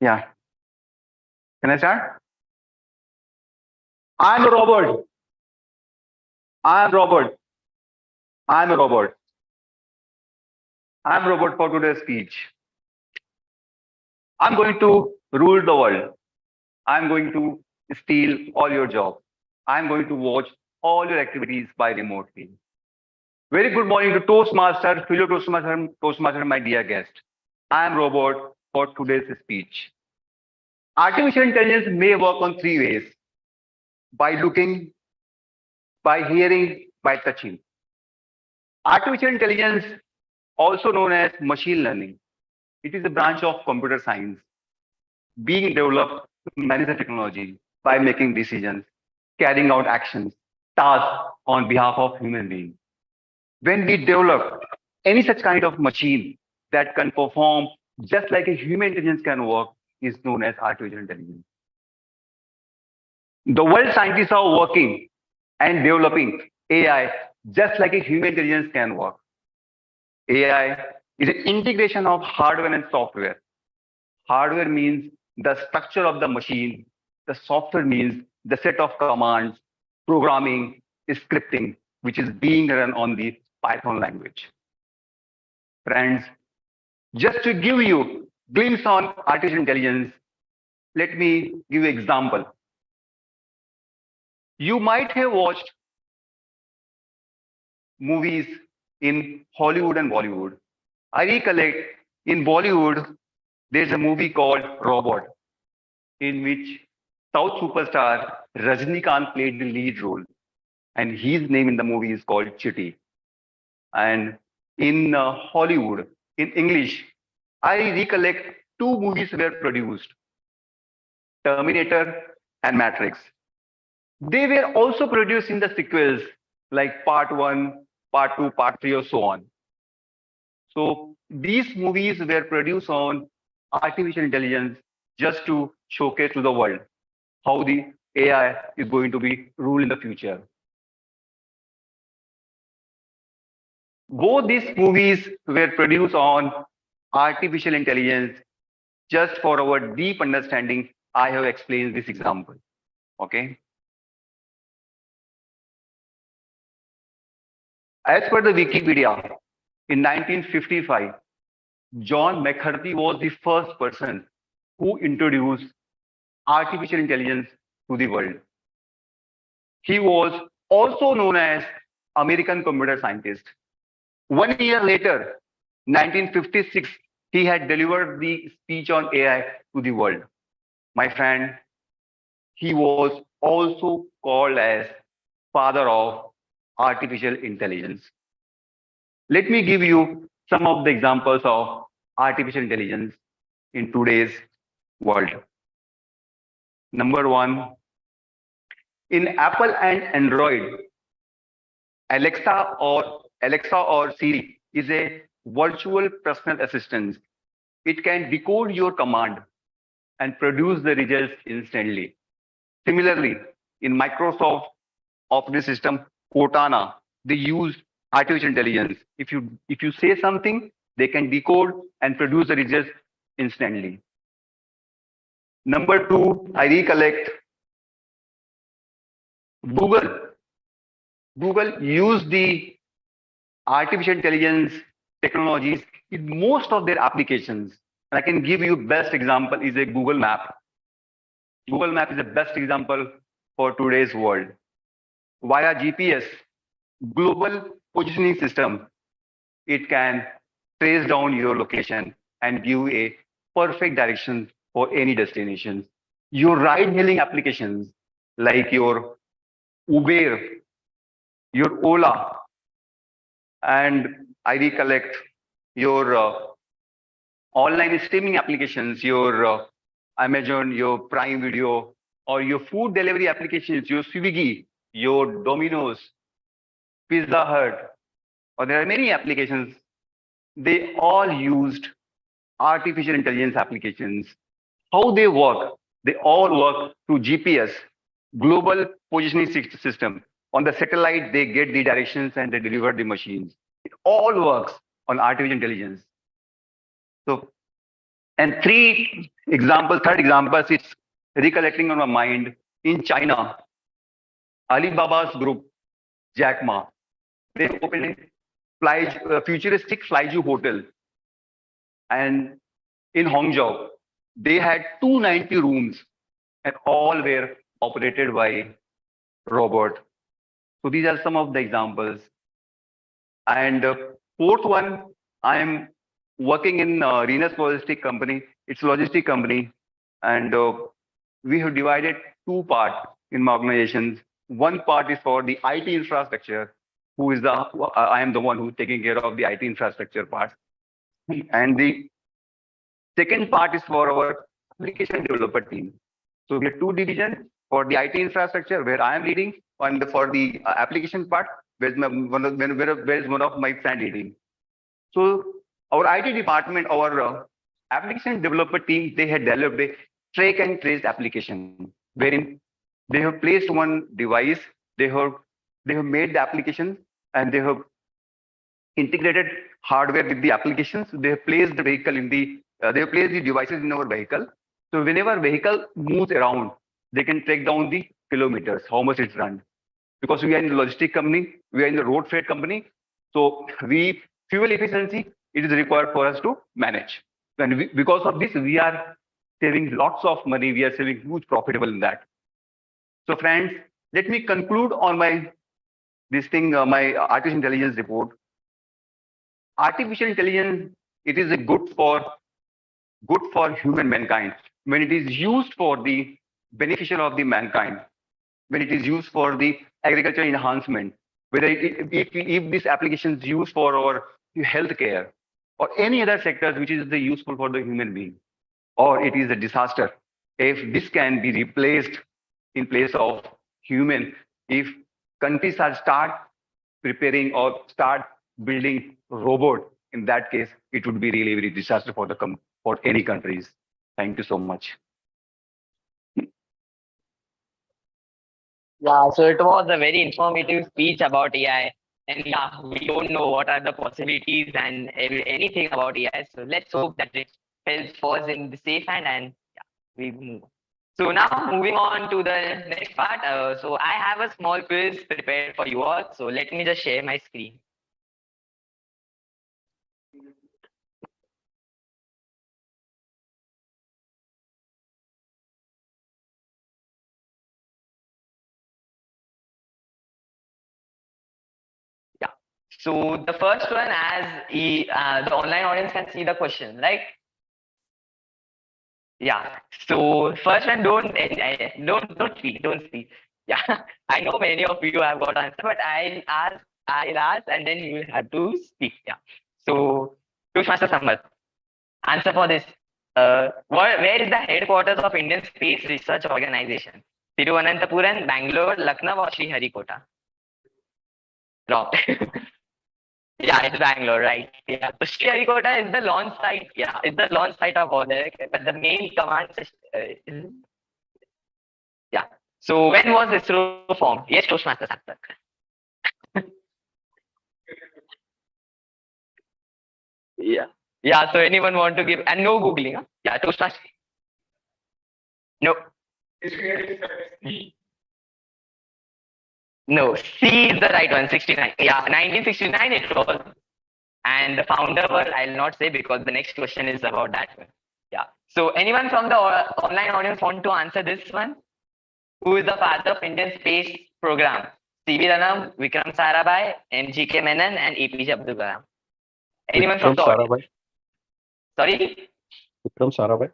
Yeah. Can I start? I'm a robot. I'm Robert. I'm a robot. I'm robot for today's speech. I'm going to rule the world. I'm going to steal all your jobs. I'm going to watch all your activities by remotely. Very good morning to Toastmaster, fellow Toastmaster, my dear guest. I am Robert for today's speech. Artificial intelligence may work on three ways: by looking, by hearing, by touching. Artificial intelligence, also known as machine learning, it is a branch of computer science being developed to manage the technology by making decisions, carrying out actions, tasks on behalf of human beings. When we develop any such kind of machine that can perform just like a human intelligence can work is known as artificial intelligence. The world scientists are working and developing AI just like a human intelligence can work. AI is an integration of hardware and software. Hardware means the structure of the machine. The software means the set of commands, programming, scripting, which is being run on the Python language. Friends, just to give you glimpse on artificial intelligence, let me give you an example. You might have watched movies in Hollywood and Bollywood. I recollect in Bollywood, there's a movie called Robot, in which South superstar Rajnikant played the lead role, and his name in the movie is called Chitty. And in Hollywood, in English, I recollect two movies were produced: Terminator and Matrix. They were also produced in the sequels like Part 1, Part 2, Part 3, or so on. So these movies were produced on artificial intelligence just to showcase to the world how the AI is going to be ruled in the future. Both these movies were produced on artificial intelligence. Just for our deep understanding, I have explained this example. Okay. As per the Wikipedia, in 1955, John McCarthy was the first person who introduced artificial intelligence to the world. He was also known as American computer scientist. 1 year later, 1956, he had delivered the speech on AI to the world. My friend, he was also called as father of artificial intelligence. Let me give you some of the examples of artificial intelligence in today's world. Number one, in Apple and Android, Alexa or Siri is a virtual personal assistant. It can decode your command and produce the results instantly. Similarly, in Microsoft operating system Cortana, they use artificial intelligence. If you say something, they can decode and produce the results instantly. Number two, I recollect Google. Google use the artificial intelligence technologies in most of their applications. And I can give you best example is a Google Map. Google Map is the best example for today's world. Via GPS, global positioning system, it can trace down your location and give a perfect direction for any destination. Your ride-hailing applications like your Uber, your Ola, and I recollect your online streaming applications, your Amazon, your Prime Video, or your food delivery applications, your Swiggy, your Domino's, Pizza Hut, or there are many applications. They all used artificial intelligence applications. How they work? They all work through GPS, global positioning system. On the satellite, they get the directions and they deliver the machines. It all works on artificial intelligence. So, and third examples, it's recollecting on my mind. In China, Alibaba's group, Jack Ma, they opened a futuristic Flyju hotel. And in Hangzhou, they had 290 rooms and all were operated by robot. So these are some of the examples. And fourth one, I am working in Renus Logistic Company. It's a logistic company, and we have divided two parts in my organizations. One part is for the IT infrastructure, who is the I am the one who's taking care of the IT infrastructure part, and the second part is for our application developer team. So we have two divisions for the IT infrastructure where I am leading, and for the application part where is one of my friend leading. So our IT department, our application developer team, they had developed a track and trace application wherein they have placed one device, they have made the application, and they have integrated hardware with the applications. They have placed the vehicle in the they have placed the devices in our vehicle. So whenever vehicle moves around, they can track down the kilometers, how much it's run. Because we are in the logistic company, we are in the road freight company. So fuel efficiency, it is required for us to manage. And because of this, we are saving lots of money. We are saving huge profitable in that. So friends, let me conclude on my my artificial intelligence report. Artificial intelligence, it is a good for human mankind when it is used for the beneficial of the mankind, when it is used for the agricultural enhancement, whether if this application is used for our healthcare or any other sectors which is the useful for the human being, or it is a disaster. If this can be replaced in place of human, if countries are start preparing or start building robot, in that case, it would be really very disaster for for any countries. Thank you so much. Yeah, so it was a very informative speech about AI. And yeah, we don't know what are the possibilities and anything about AI. So let's hope that it helps us in the safe hand and yeah, we move. So now moving on to the next part. So I have a small quiz prepared for you all. So let me just share my screen. Yeah. So the first one, as the online audience can see the question, right? Yeah. So first one, don't speak. Yeah, I know many of you have got answer, but I'll ask, and then you will have to speak. Yeah. So, Toastmaster Sambat, answer for this. Where is the headquarters of Indian Space Research Organization? Tiruvananthapuram, Bangalore, Lucknow, or Sriharikota? Wrong. Yeah, it's Bangalore, right? Yeah. So Sriharikota is the launch site. Yeah, it's the launch site of all that. But the main command system. Yeah. So when was ISRO formed? Yes, Toastmasters answer. Yeah. Yeah. So anyone want to give and no googling? Huh? Yeah, Toastmasters. No. No. C is the right one. 69. Yeah, 1969 it was. And the founder was, I'll not say because the next question is about that one. Yeah. So anyone from the online audience want to answer this one? Who is the father of Indian space program? C.V. Ranam, Vikram Sarabhai, M.G.K. Menon, and APJ Abdul Kalam. Anyone from the audience? Sorry? Vikram Sarabhai.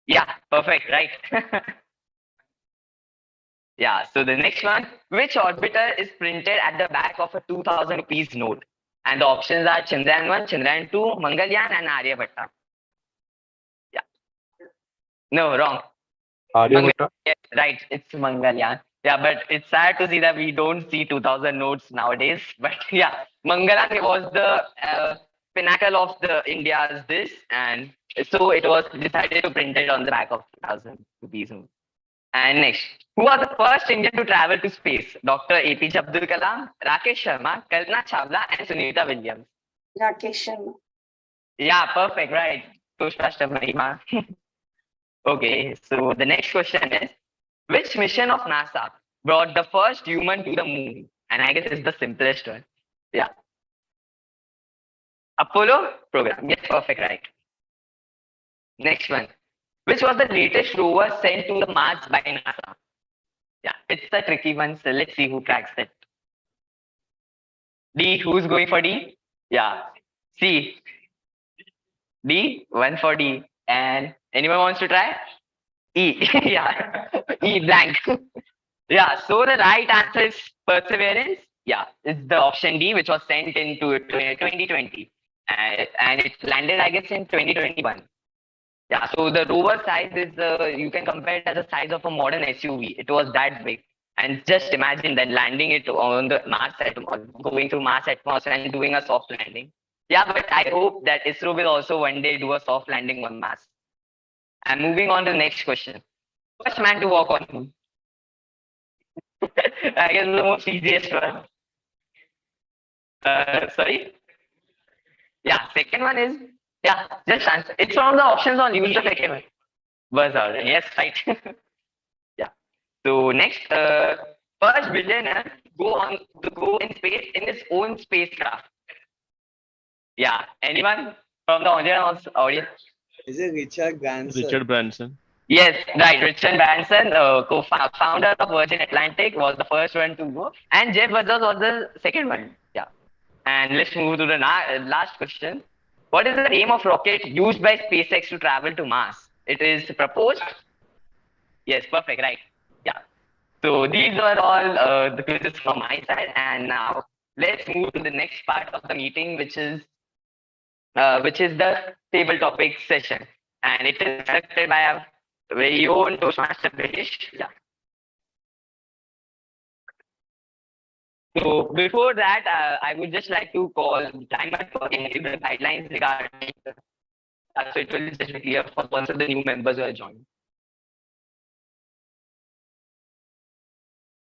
Yeah, perfect, right. Yeah, so the next one, which orbiter is printed at the back of a 2000 rupees note? And the options are Chandrayaan 1, Chandrayaan 2, Mangalyaan, and Aryabhatta. Yeah. No, wrong. Aryabhatta. Yes, right, it's Mangalyaan. Yeah, but it's sad to see that we don't see 2000 notes nowadays. But yeah, Mangalyaan was the pinnacle of the India's this, and so it was decided to print it on the back of 2000 rupees note. And next, who was the first Indian to travel to space? Dr. APJ Abdul Kalam, Rakesh Sharma, Kalpana Chawla, and Sunita Williams. Rakesh Sharma. Yeah, perfect, right. Toastmaster Mahima. Okay, so the next question is, which mission of NASA brought the first human to the moon? And I guess it's the simplest one. Yeah. Apollo program. Yes, perfect, right. Next one. Which was the latest rover sent to the Mars by NASA? Yeah, it's a tricky one, so let's see who cracks it. D, who's going for D? Yeah. C, D, one for D. And anyone wants to try? E, yeah. E, blank. Yeah, so the right answer is Perseverance. Yeah, it's the option D, which was sent into 2020. And it landed, I guess, in 2021. Yeah, so the rover size is, you can compare it as the size of a modern SUV. It was that big. And just imagine that landing it on the Mars atmosphere, going through Mars atmosphere and doing a soft landing. Yeah, but I hope that ISRO will also one day do a soft landing on Mars. And moving on to the next question. First man to walk on moon. I guess the most easiest one. Sorry? Yeah, second one is, yeah, just answer. It's from the options on use the second one. Buzz Aldrin. Yes, right. Yeah. So next, first billionaire to go in space in his own spacecraft. Yeah. Anyone from the audience? Is it Richard Branson? Richard Branson. Yes, right. Richard Branson, co-founder of Virgin Atlantic, was the first one to go, and Jeff Bezos was the second one. Yeah. And let's move to the last question. What is the name of rocket used by SpaceX to travel to Mars? It is proposed. Yes, perfect. Right. Yeah. So these were all the quizzes from my side, and now let's move to the next part of the meeting, which is the table topic session, and it is conducted by our very own Toastmaster British. Yeah. So before that, I would just like to call timer for giving the guidelines regarding. So it will just be clear for also the new members who are joining.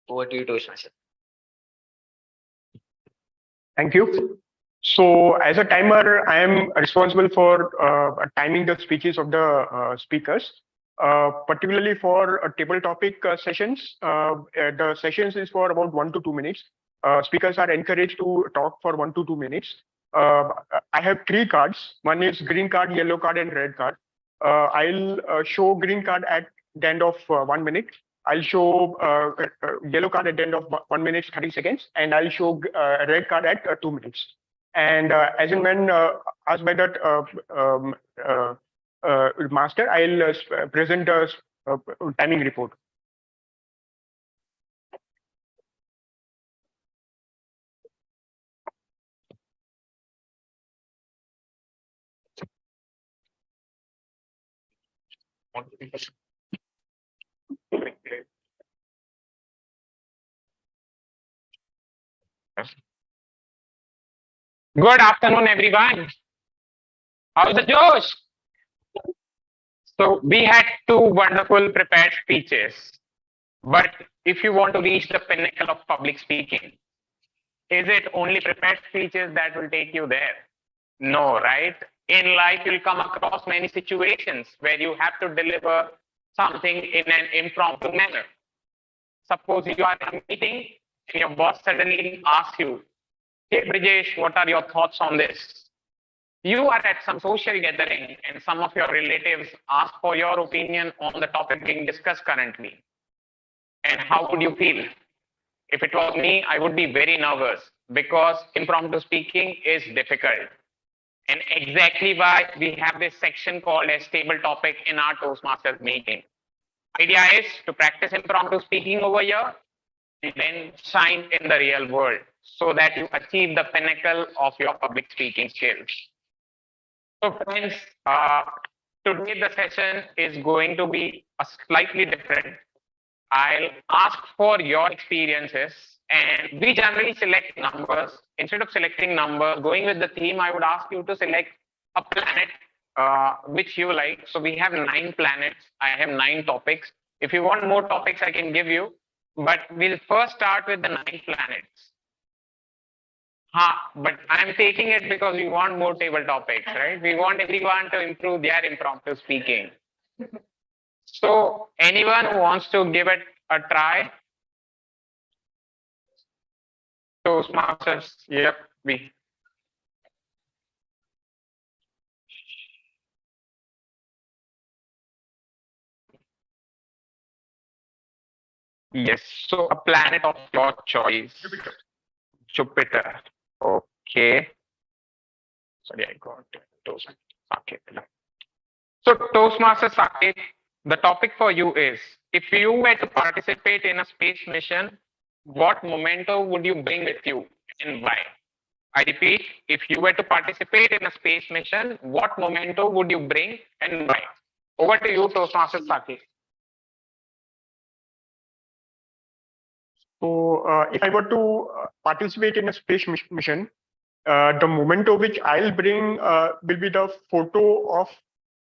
Over to you, Toastmaster. Thank you. So as a timer, I am responsible for timing the speeches of the speakers, particularly for table topic sessions. The sessions is for about 1 to 2 minutes. Speakers are encouraged to talk for 1 to 2 minutes. I have 3 cards. One is green card, yellow card, and red card. I'll show green card at the end of 1 minute. I'll show yellow card at the end of 1 minute 30 seconds, and I'll show red card at 2 minutes. And as and when asked by that master, I'll present a timing report. Good afternoon, everyone. How's the Josh? So we had 2 wonderful prepared speeches. But if you want to reach the pinnacle of public speaking, is it only prepared speeches that will take you there? No, right? In life, you'll come across many situations where you have to deliver something in an impromptu manner. Suppose you are in a meeting and your boss suddenly asks you, "Hey, Brijesh, what are your thoughts on this?" You are at some social gathering and some of your relatives ask for your opinion on the topic being discussed currently. And how would you feel? If it was me, I would be very nervous because impromptu speaking is difficult. And exactly why we have this section called as table topic in our Toastmasters meeting. Idea is to practice impromptu speaking over here and then shine in the real world so that you achieve the pinnacle of your public speaking skills. So friends, today the session is going to be a slightly different. I'll ask for your experiences, and we generally select numbers. Instead of selecting numbers, going with the theme, I would ask you to select a planet which you like. So we have 9 planets. I have 9 topics. If you want more topics, I can give you, but we'll first start with the 9 planets. But I'm taking it because we want more table topics, right? We want everyone to improve their impromptu speaking. So anyone who wants to give it a try? Toastmasters, yep, we. Yes. So a planet of your choice. Jupiter. Okay. Sorry, I got it. Okay. So Toastmaster Saket, the topic for you is, if you were to participate in a space mission, what memento would you bring with you and why? I repeat, if you were to participate in a space mission, what memento would you bring and why? Over to you, Toastmaster Saket. So, if I were to participate in a space mission, the memento which I'll bring will be the photo of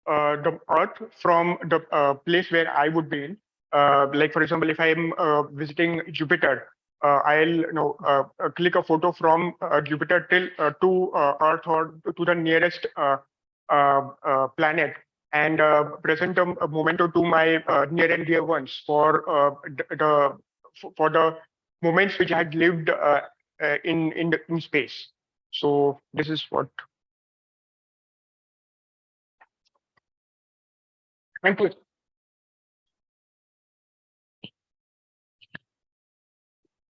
the Earth from the place where I would be in. Like for example, if I am visiting Jupiter, I'll click a photo from Jupiter till to Earth or to the nearest planet, and present a memento to my near and dear ones for the moments which I had lived in space. So this is what. Thank you.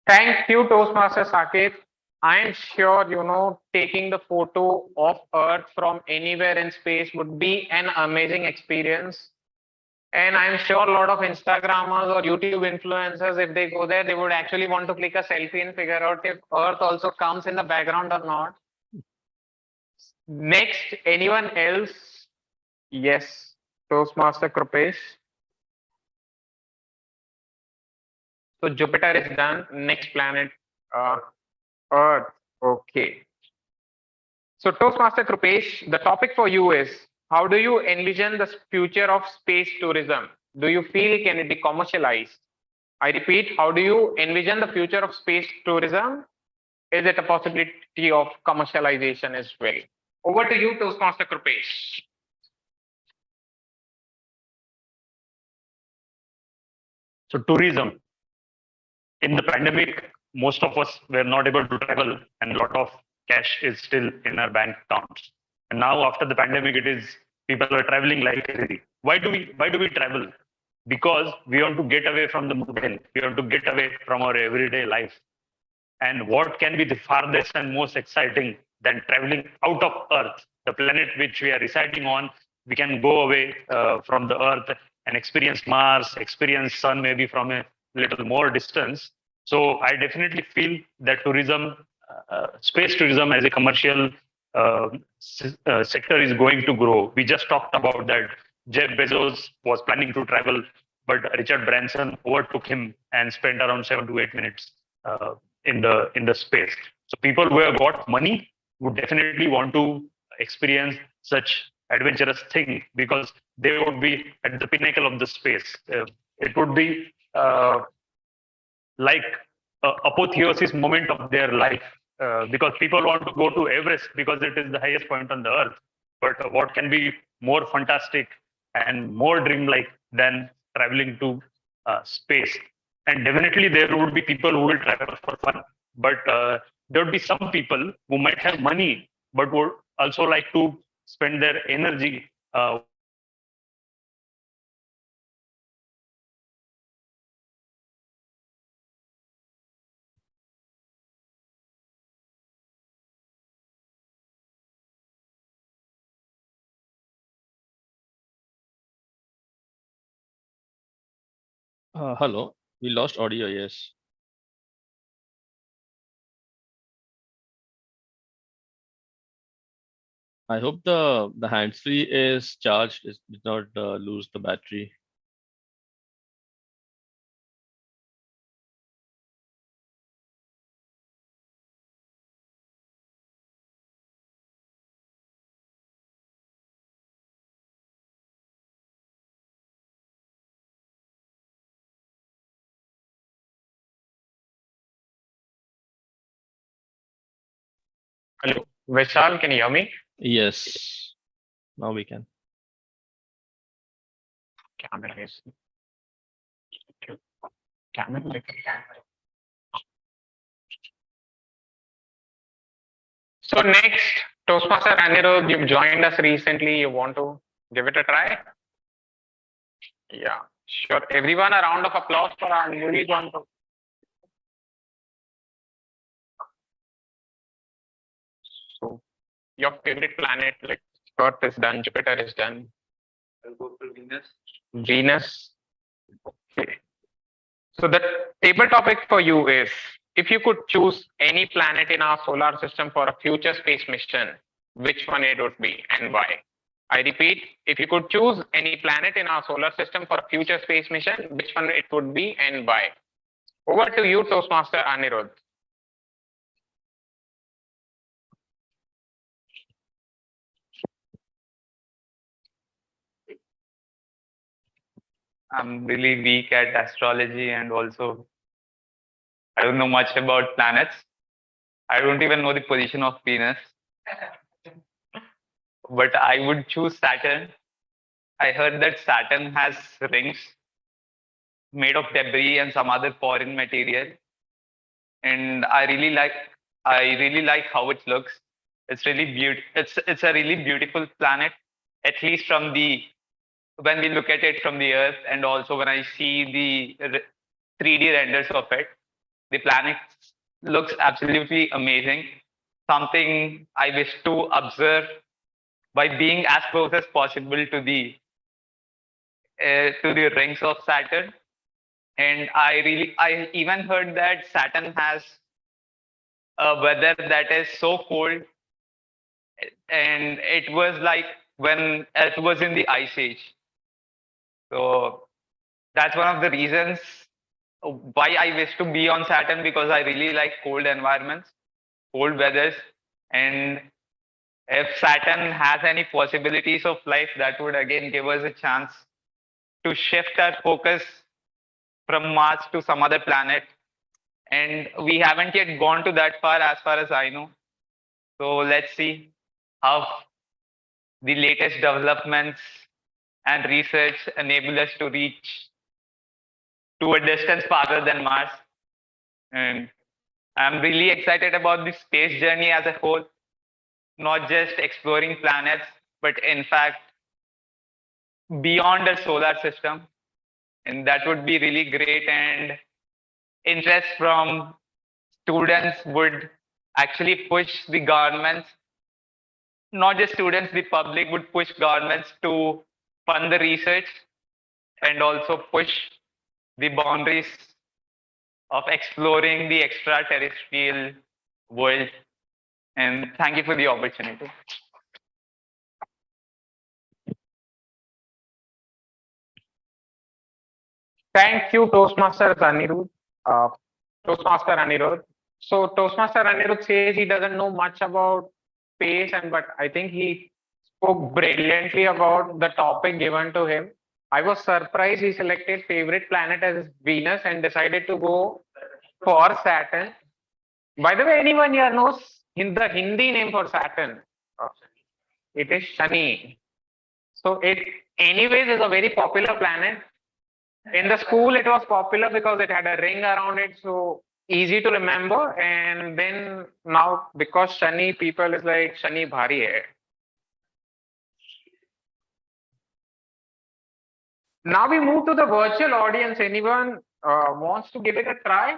Thank you, Toastmaster Saket. I am sure, taking the photo of Earth from anywhere in space would be an amazing experience. And I'm sure a lot of Instagrammers or YouTube influencers, if they go there, they would actually want to click a selfie and figure out if Earth also comes in the background or not. Next, anyone else? Yes, Toastmaster Krupesh. So Jupiter is done. Next planet, Earth. Okay. So Toastmaster Krupesh, the topic for you is, how do you envision the future of space tourism? Do you feel can it be commercialized? I repeat, how do you envision the future of space tourism? Is it a possibility of commercialization as well? Over to you, Toastmaster Krupesh. So tourism. In the pandemic, most of us were not able to travel, and a lot of cash is still in our bank accounts. And now, after the pandemic, it is people are traveling like crazy. Why do we travel? Because we want to get away from the mundane. We want to get away from our everyday life. And what can be the farthest and most exciting than traveling out of Earth, the planet which we are residing on? We can go away from the Earth and experience Mars, experience Sun, maybe from a little more distance. So I definitely feel that tourism, space tourism as a commercial sector is going to grow. We just talked about that. Jeff Bezos was planning to travel, but Richard Branson overtook him and spent around 7 to 8 minutes in the space. So people who have got money would definitely want to experience such adventurous thing because they would be at the pinnacle of the space. It would be like apotheosis moment of their life because people want to go to Everest because it is the highest point on the earth. But what can be more fantastic and more dreamlike than traveling to space? And definitely there would be people who will travel for fun, but there would be some people who might have money but would also like to spend their energy Hello, we lost audio. Yes. I hope the hands-free is charged. It did not lose the battery. Hello, Vishal, can you hear me? Yes. Now we can. Camera is. Camera. So next, Toastmaster Anirudh, you've joined us recently. You want to give it a try? Yeah. Sure. Everyone, a round of applause for our newly joined. So, your favorite planet, like Earth is done, Jupiter is done. I'll go for Venus. Venus. Okay. So the table topic for you is, if you could choose any planet in our solar system for a future space mission, which one it would be and why? I repeat, if you could choose any planet in our solar system for a future space mission, which one it would be and why? Over to you, Toastmaster Anirudh. I'm really weak at astrology, and also I don't know much about planets. I don't even know the position of Venus, but I would choose Saturn. I heard that Saturn has rings made of debris and some other foreign material, and I really like how it looks. It's really it's a really beautiful planet, at least from the when we look at it from the Earth, and also when I see the 3D renders of it. The planet looks absolutely amazing. Something I wish to observe by being as close as possible to the rings of Saturn. And I even heard that Saturn has a weather that is so cold, and it was like when Earth was in the ice age. So that's one of the reasons why I wish to be on Saturn, because I really like cold environments, cold weathers. And if Saturn has any possibilities of life, that would again give us a chance to shift our focus from Mars to some other planet. And we haven't yet gone to that far as I know. So let's see how the latest developments and research enable us to reach to a distance farther than Mars. And I'm really excited about the space journey as a whole, not just exploring planets, but in fact, beyond the solar system. And that would be really great. And interest from students would actually push the governments, not just students, the public would push governments to fund the research and also push the boundaries of exploring the extraterrestrial world. And thank you for the opportunity. Thank you, Toastmaster Anirudh. Toastmaster Anirudh. So Toastmaster Anirudh says he doesn't know much about space, but I think he spoke brilliantly about the topic given to him. I was surprised he selected favorite planet as Venus and decided to go for Saturn. By the way, anyone here knows the Hindi name for Saturn? It is Shani. So it anyways is a very popular planet. In the school, it was popular because it had a ring around it, so easy to remember. And then now, because Shani, people is like Shani bhari hai. Now we move to the virtual audience. Anyone wants to give it a try?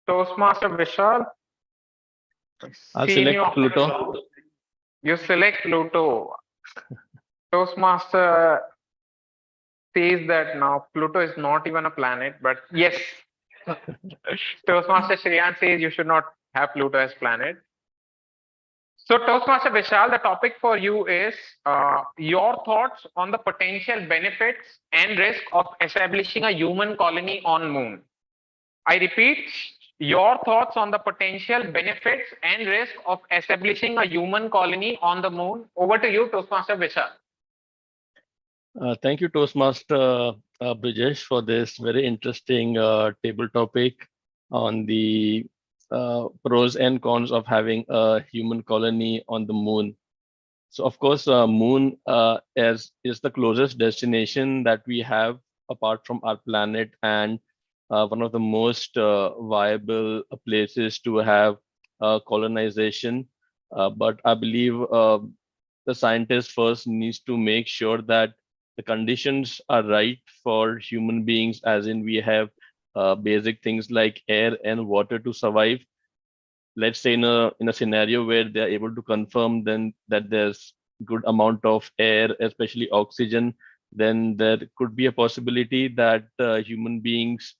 Toastmaster Vishal. I'll Seen select you. Pluto. You select Pluto. Toastmaster says that now Pluto is not even a planet, but yes. Toastmaster Shreyan says you should not have Pluto as planet. So Toastmaster Vishal, the topic for you is your thoughts on the potential benefits and risk of establishing a human colony on Moon. I repeat, your thoughts on the potential benefits and risk of establishing a human colony on the Moon. Over to you, Toastmaster Vishal. Thank you, Toastmaster Brijesh, for this very interesting table topic on the pros and cons of having a human colony on the Moon. So, of course, Moon is the closest destination that we have apart from our planet, and one of the most viable places to have colonization. But I believe the scientist first needs to make sure that the conditions are right for human beings, as in we have basic things like air and water to survive. Let's say in a scenario where they are able to confirm then that there's good amount of air, especially oxygen, then there could be a possibility that human beings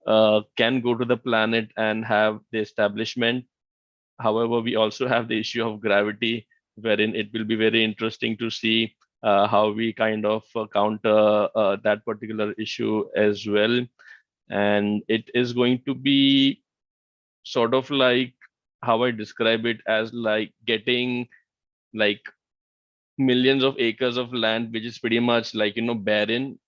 can go to the planet and have the establishment. However, we also have the issue of gravity, wherein it will be very interesting to see how we kind of counter that particular issue as well. And it is going to be sort of like how I describe it, as like getting like millions of acres of land, which is pretty much like, barren.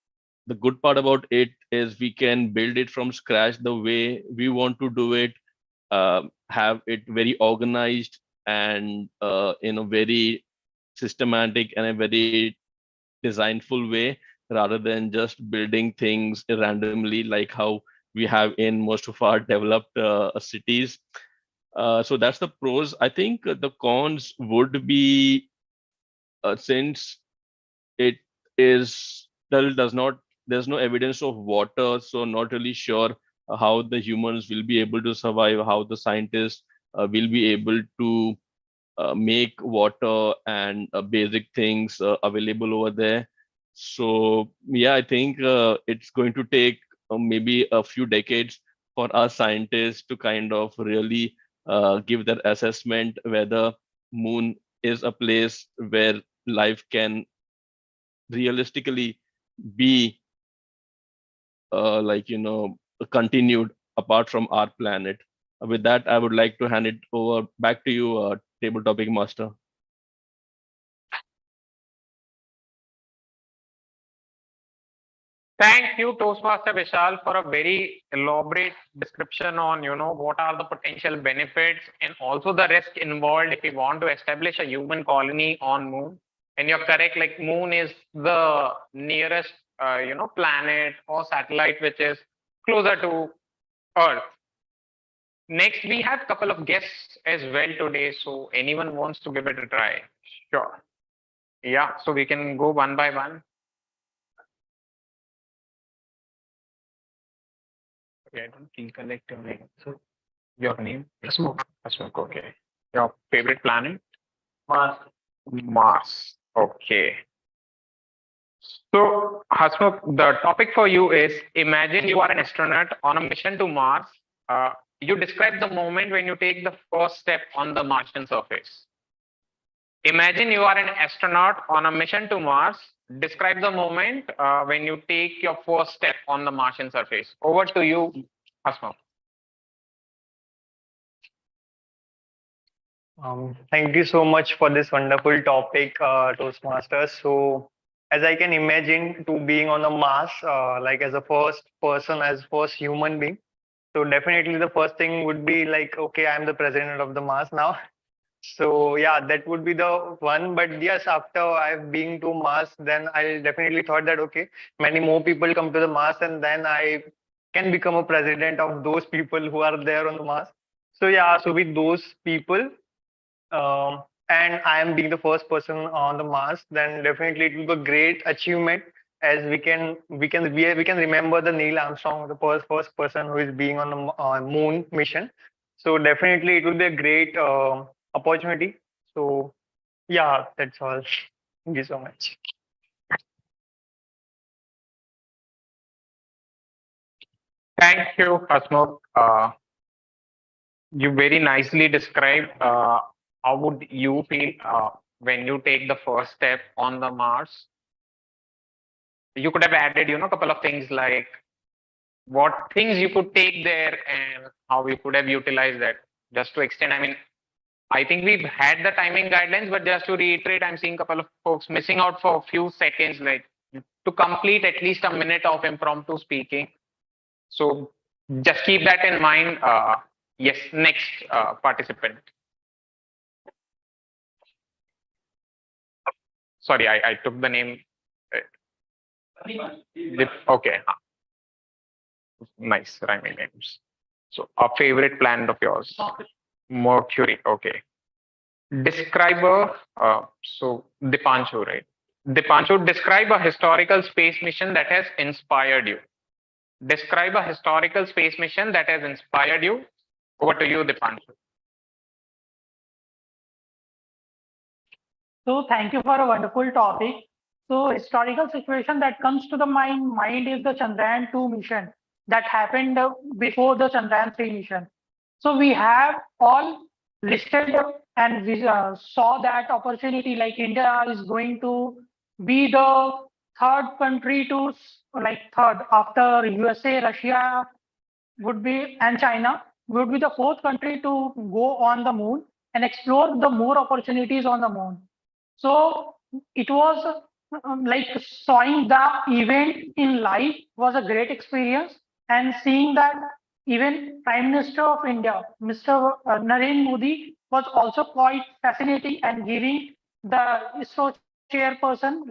The good part about it is we can build it from scratch the way we want to do it, have it very organized and in a very systematic and a very designful way, rather than just building things randomly like how we have in most of our developed cities. So that's the pros. I think the cons would be, since it is still does not, there's no evidence of water, so not really sure how the humans will be able to survive, how the scientists will be able to make water and basic things available over there. So yeah, I think it's going to take maybe a few decades for us scientists to kind of really give that assessment whether moon is a place where life can realistically be continued apart from our planet. With that, I would like to hand it over back to you, table topic master. Thank you, Toastmaster Vishal, for a very elaborate description on, what are the potential benefits and also the risk involved if we want to establish a human colony on Moon. And you're correct, like Moon is the nearest, planet or satellite which is closer to Earth. Next, we have a couple of guests as well today. So anyone wants to give it a try? Sure. Yeah, so we can go one by one. Okay, I don't recollect your name. So your name? Hasmukh. Hasmukh, okay. Your favorite planet? Mars. Mars. Okay. So Hasmukh, the topic for you is, imagine you are an astronaut on a mission to Mars. You describe the moment when you take the first step on the Martian surface. Imagine you are an astronaut on a mission to Mars. Describe the moment when you take your first step on the Martian surface. Over to you, Hasmukh. Thank you so much for this wonderful topic, Toastmasters. So, as I can imagine, to being on the Mars, like as a first person, as first human being. So definitely the first thing would be like, okay, I'm the president of the Mars now. So yeah, that would be the one. But yes, after I've been to Mars, then I definitely thought that okay, many more people come to the Mars, and then I can become a president of those people who are there on the Mars. So yeah, so with those people, and I am being the first person on the Mars, then definitely it will be a great achievement, as we can remember the Neil Armstrong, the first person who is being on the moon mission. So definitely it will be a great opportunity. So yeah, that's all. Thank you so much. Thank you, Hasmukh. You very nicely described how would you feel when you take the first step on the Mars. You could have added, a couple of things like what things you could take there and how you could have utilized that. Just to extend, I mean, I think we've had the timing guidelines, but just to reiterate, I'm seeing a couple of folks missing out for a few seconds, like to complete at least a minute of impromptu speaking. So just keep that in mind. Yes, next participant. Sorry, I took the name. Okay. Nice rhyming names. So a favorite planet of yours? Mercury. Okay. describe so Dipanshu, right? Dipanshu, describe a historical space mission that has inspired you. Describe a historical space mission that has inspired you. Over to you, Dipanshu. So thank you for a wonderful topic. So historical situation that comes to the mind is the Chandrayaan 2 mission that happened before the Chandrayaan 3 mission. So we have all listed and we saw that opportunity like India is going to be the third country to like third after USA, Russia would be and China would be the fourth country to go on the moon and explore the more opportunities on the moon. So it was like seeing the event in life was a great experience, and seeing that even Prime Minister of India, Mr. Narendra Modi, was also quite fascinating and giving the ISRO chairperson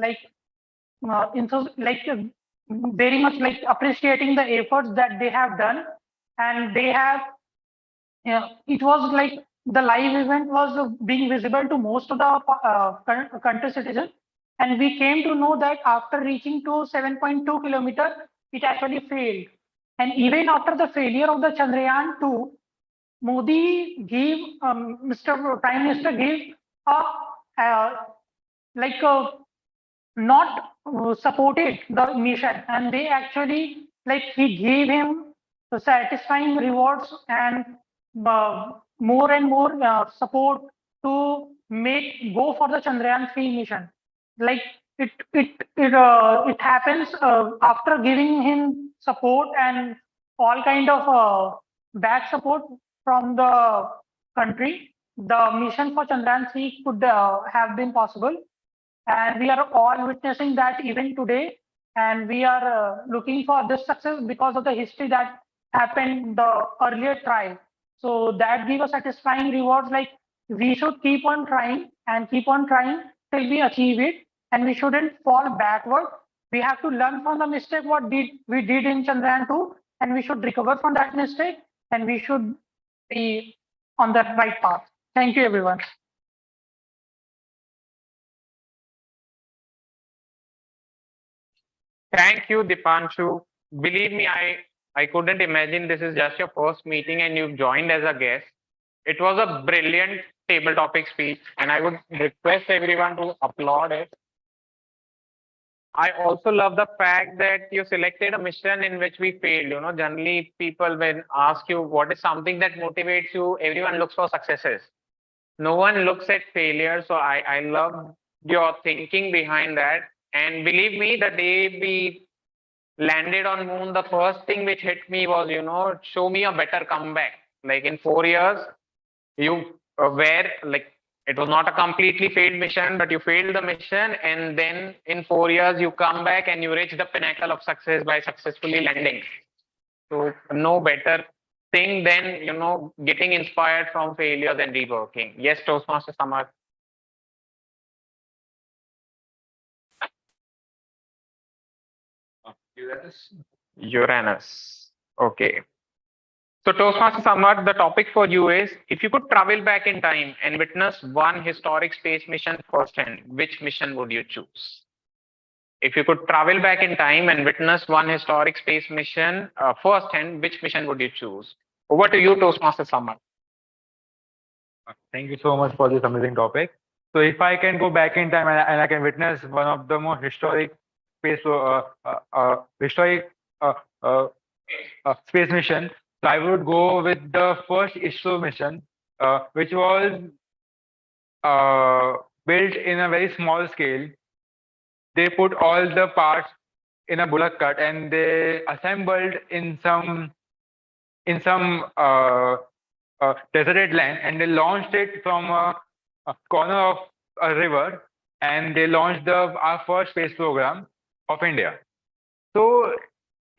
very much like appreciating the efforts that they have done, and they have it was like the live event was being visible to most of the country citizens, and we came to know that after reaching to 7.2 kilometer, it actually failed. And even after the failure of the Chandrayaan 2, Modi gave Mr. Prime Minister gave a uh, like a not supported the mission, and they actually like he gave him the satisfying rewards and more and more support to make go for the Chandrayaan 3 mission. Like it happens after giving him support and all kind of back support from the country. The mission for Chandrayaan 3 could have been possible, and we are all witnessing that even today, and we are looking for this success because of the history that happened the earlier try. So that give us satisfying rewards, like we should keep on trying and keep on trying till we achieve it, and we shouldn't fall backward. We have to learn from the mistake what did we did in Chandrayaan 2, and we should recover from that mistake, and we should be on the right path. Thank you, everyone. Thank you, Dipanshu. Believe me, I couldn't imagine this is just your first meeting and you've joined as a guest. It was a brilliant table topic speech, and I would request everyone to applaud it. I also love the fact that you selected a mission in which we failed. You know, generally people when ask you what is something that motivates you, everyone looks for successes. No one looks at failure. So I love your thinking behind that. And believe me, the day we landed on moon, the first thing which hit me was, show me a better comeback. Like in 4 years, you were like, it was not a completely failed mission, but you failed the mission. And then in 4 years, you come back and you reach the pinnacle of success by successfully landing. So no better thing than, getting inspired from failures and reworking. Yes, Toastmaster Samar. Uranus. Okay. So Toastmaster Samar, the topic for you is, if you could travel back in time and witness one historic space mission firsthand, which mission would you choose? If you could travel back in time and witness one historic space mission firsthand, which mission would you choose? Over to you, Toastmaster Samar. Thank you so much for this amazing topic. So if I can go back in time and I can witness one of the most historic space space mission, so I would go with the first ISRO mission, which was built in a very small scale. They put all the parts in a bullock cart and they assembled in some deserted land, and they launched it from a corner of a river, and they launched our first space program of India. So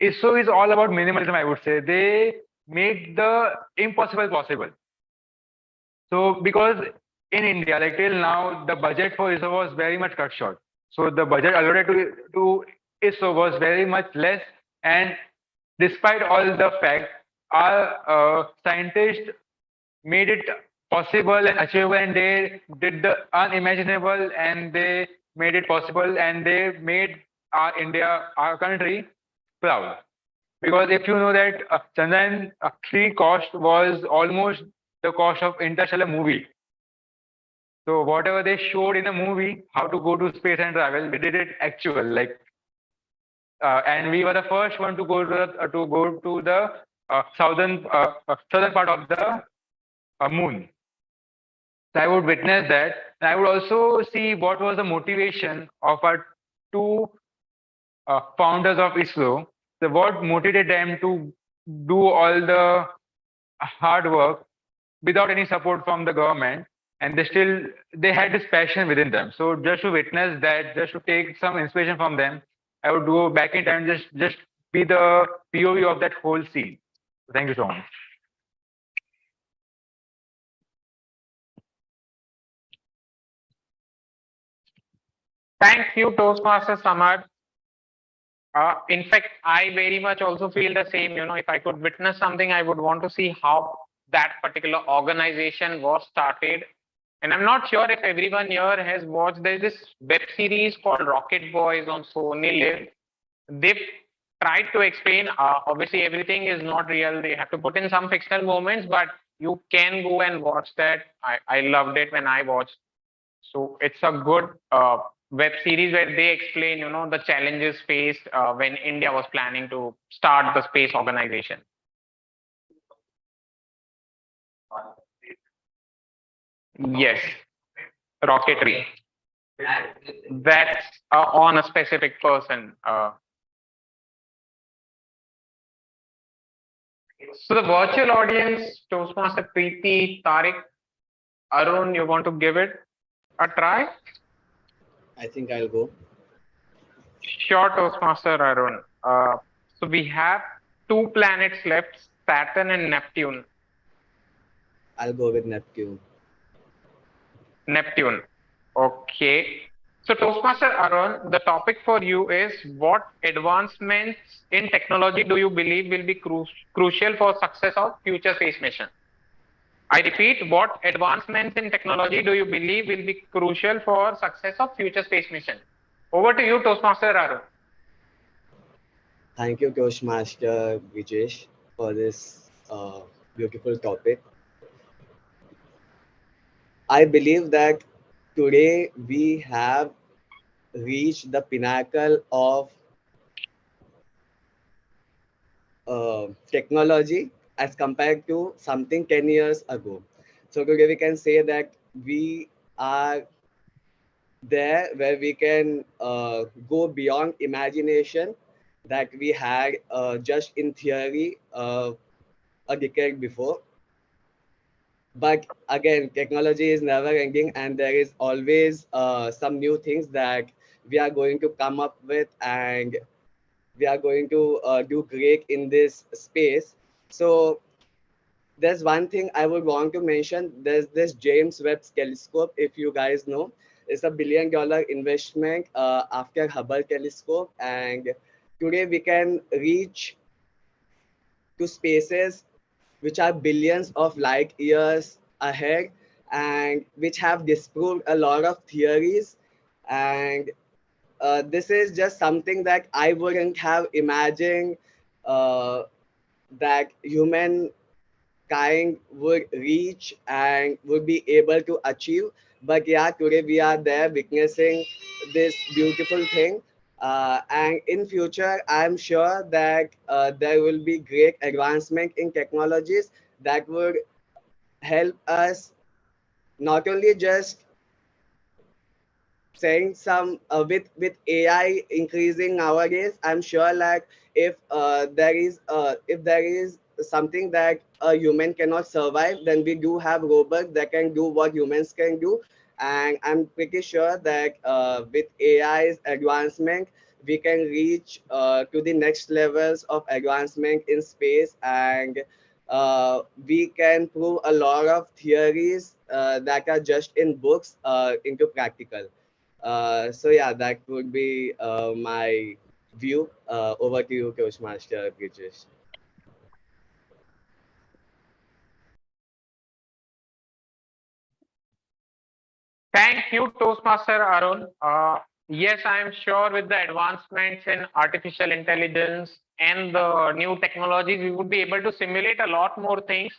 ISRO is all about minimalism, I would say. They made the impossible possible. So because in India, like till now, the budget for ISRO was very much cut short. So the budget allotted to ISRO was very much less, and despite all the fact, our scientists made it possible and achievable, and they did the unimaginable, and they made it possible, and they made our India, our country, proud. Because if you know that Chandrayaan 3 cost was almost the cost of Interstellar movie. So whatever they showed in a movie, how to go to space and travel, they did it actual. Like, and we were the first one to go to the southern part of the moon. So I would witness that, and I would also see what was the motivation of our two founders of ISRO. So what motivated them to do all the hard work without any support from the government, and they had this passion within them. So just to witness that, just to take some inspiration from them, I would go back in time, just be the POV of that whole scene. Thank you so much. Thank you, Toastmaster Samad. In fact, I very much also feel the same. If I could witness something, I would want to see how that particular organization was started. And I'm not sure if everyone here has watched. There's this web series called Rocket Boys on Sony Live. They've tried to explain. Obviously, everything is not real. They have to put in some fictional moments, but you can go and watch that. I loved it when I watched. So it's a good web series where they explain, the challenges faced when India was planning to start the space organization. Yes, rocketry. That's on a specific person. So the virtual audience, Toastmaster Preeti, Tariq, Arun, you want to give it a try? I think I'll go. Sure, Toastmaster Arun. So we have 2 planets left, Saturn and Neptune. I'll go with Neptune. Neptune. Okay. So Toastmaster Arun, the topic for you is, what advancements in technology do you believe will be crucial for success of future space mission? I repeat, what advancements in technology do you believe will be crucial for success of future space mission? Over to you, Toastmaster Arun. Thank you, Toastmaster Vijesh, for this beautiful topic. I believe that today we have reached the pinnacle of technology as compared to something 10 years ago. So today we can say that we are there where we can go beyond imagination that we had just in theory a decade before. But again, technology is never ending, and there is always some new things that we are going to come up with, and we are going to do great in this space. So there's one thing I would want to mention. There's this James Webb telescope, if you guys know. It's a $1 billion investment after Hubble telescope, and today we can reach to spaces which are billions of light years ahead, and which have disproved a lot of theories. And this is just something that I wouldn't have imagined that humankind would reach and would be able to achieve. But yeah, today we are there witnessing this beautiful thing. And in future, I'm sure that there will be great advancement in technologies that would help us not only just saying some with AI increasing nowadays. I'm sure like if there is something that a human cannot survive, then we do have robots that can do what humans can do. And I'm pretty sure that with AI's advancement, we can reach to the next levels of advancement in space, and we can prove a lot of theories that are just in books into practical. So yeah, that would be my view. Over to you, Toastmaster Bridges. Thank you, Toastmaster Arun. Yes, I am sure with the advancements in artificial intelligence and the new technologies, we would be able to simulate a lot more things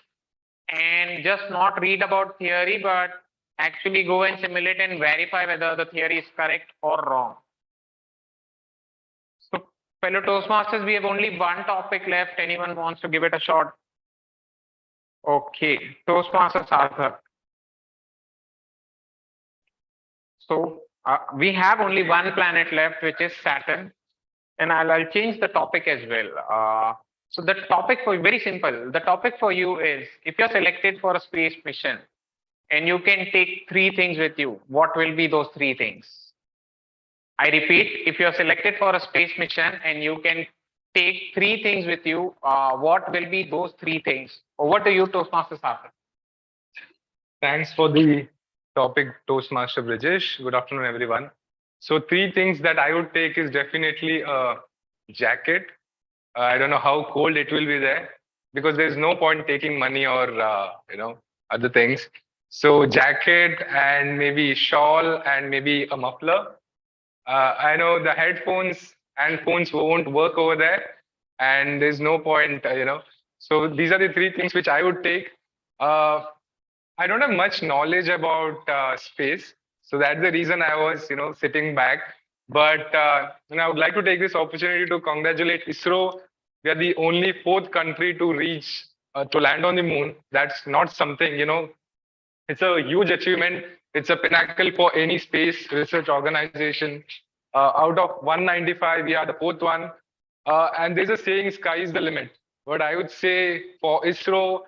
and just not read about theory, but actually go and simulate and verify whether the theory is correct or wrong. So, fellow Toastmasters, we have only one topic left. Anyone wants to give it a shot? Okay, Toastmasters Arthur. So we have only one planet left, which is Saturn, and I'll change the topic as well. So the topic for very simple. The topic for you is if you're selected for a space mission and you can take three things with you, what will be those three things? I repeat, if you're selected for a space mission and you can take three things with you, what will be those three things? Over to you, Toastmaster Sarthak. Thanks for the topic, Toastmaster Brijesh. Good afternoon, everyone. So three things that I would take is definitely a jacket. I don't know how cold it will be there because there's no point taking money or other things. So jacket and maybe shawl and maybe a muffler. I know the headphones and phones won't work over there, and there's no point. So these are the three things which I would take. I don't have much knowledge about space, so that's the reason I was, sitting back. But I would like to take this opportunity to congratulate ISRO. We are the only fourth country to reach to land on the moon. That's not something. It's a huge achievement. It's a pinnacle for any space research organization. Out of 195, we are the fourth one. And there's a saying, sky is the limit. But I would say for ISRO,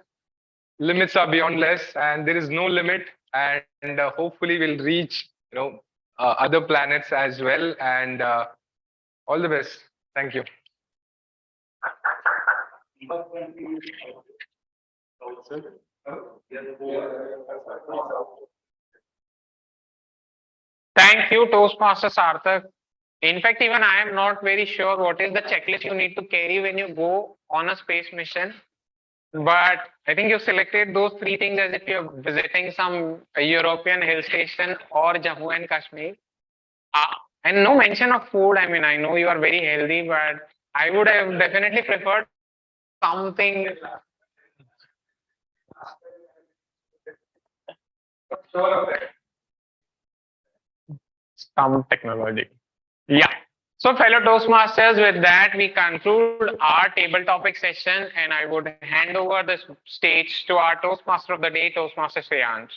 limits are beyond less, and there is no limit. And hopefully, we'll reach other planets as well. And all the best. Thank you. Thank you, Toastmaster Sarthak. In fact, even I am not very sure what is the checklist you need to carry when you go on a space mission. But I think you selected those three things as if you're visiting some European hill station or Jammu and Kashmir. And no mention of food. I mean, I know you are very healthy, but I would have definitely preferred something. Some technology. Yeah. So, fellow Toastmasters, with that, we conclude our table topic session, and I would hand over the stage to our Toastmaster of the day, Toastmaster Shreyansh.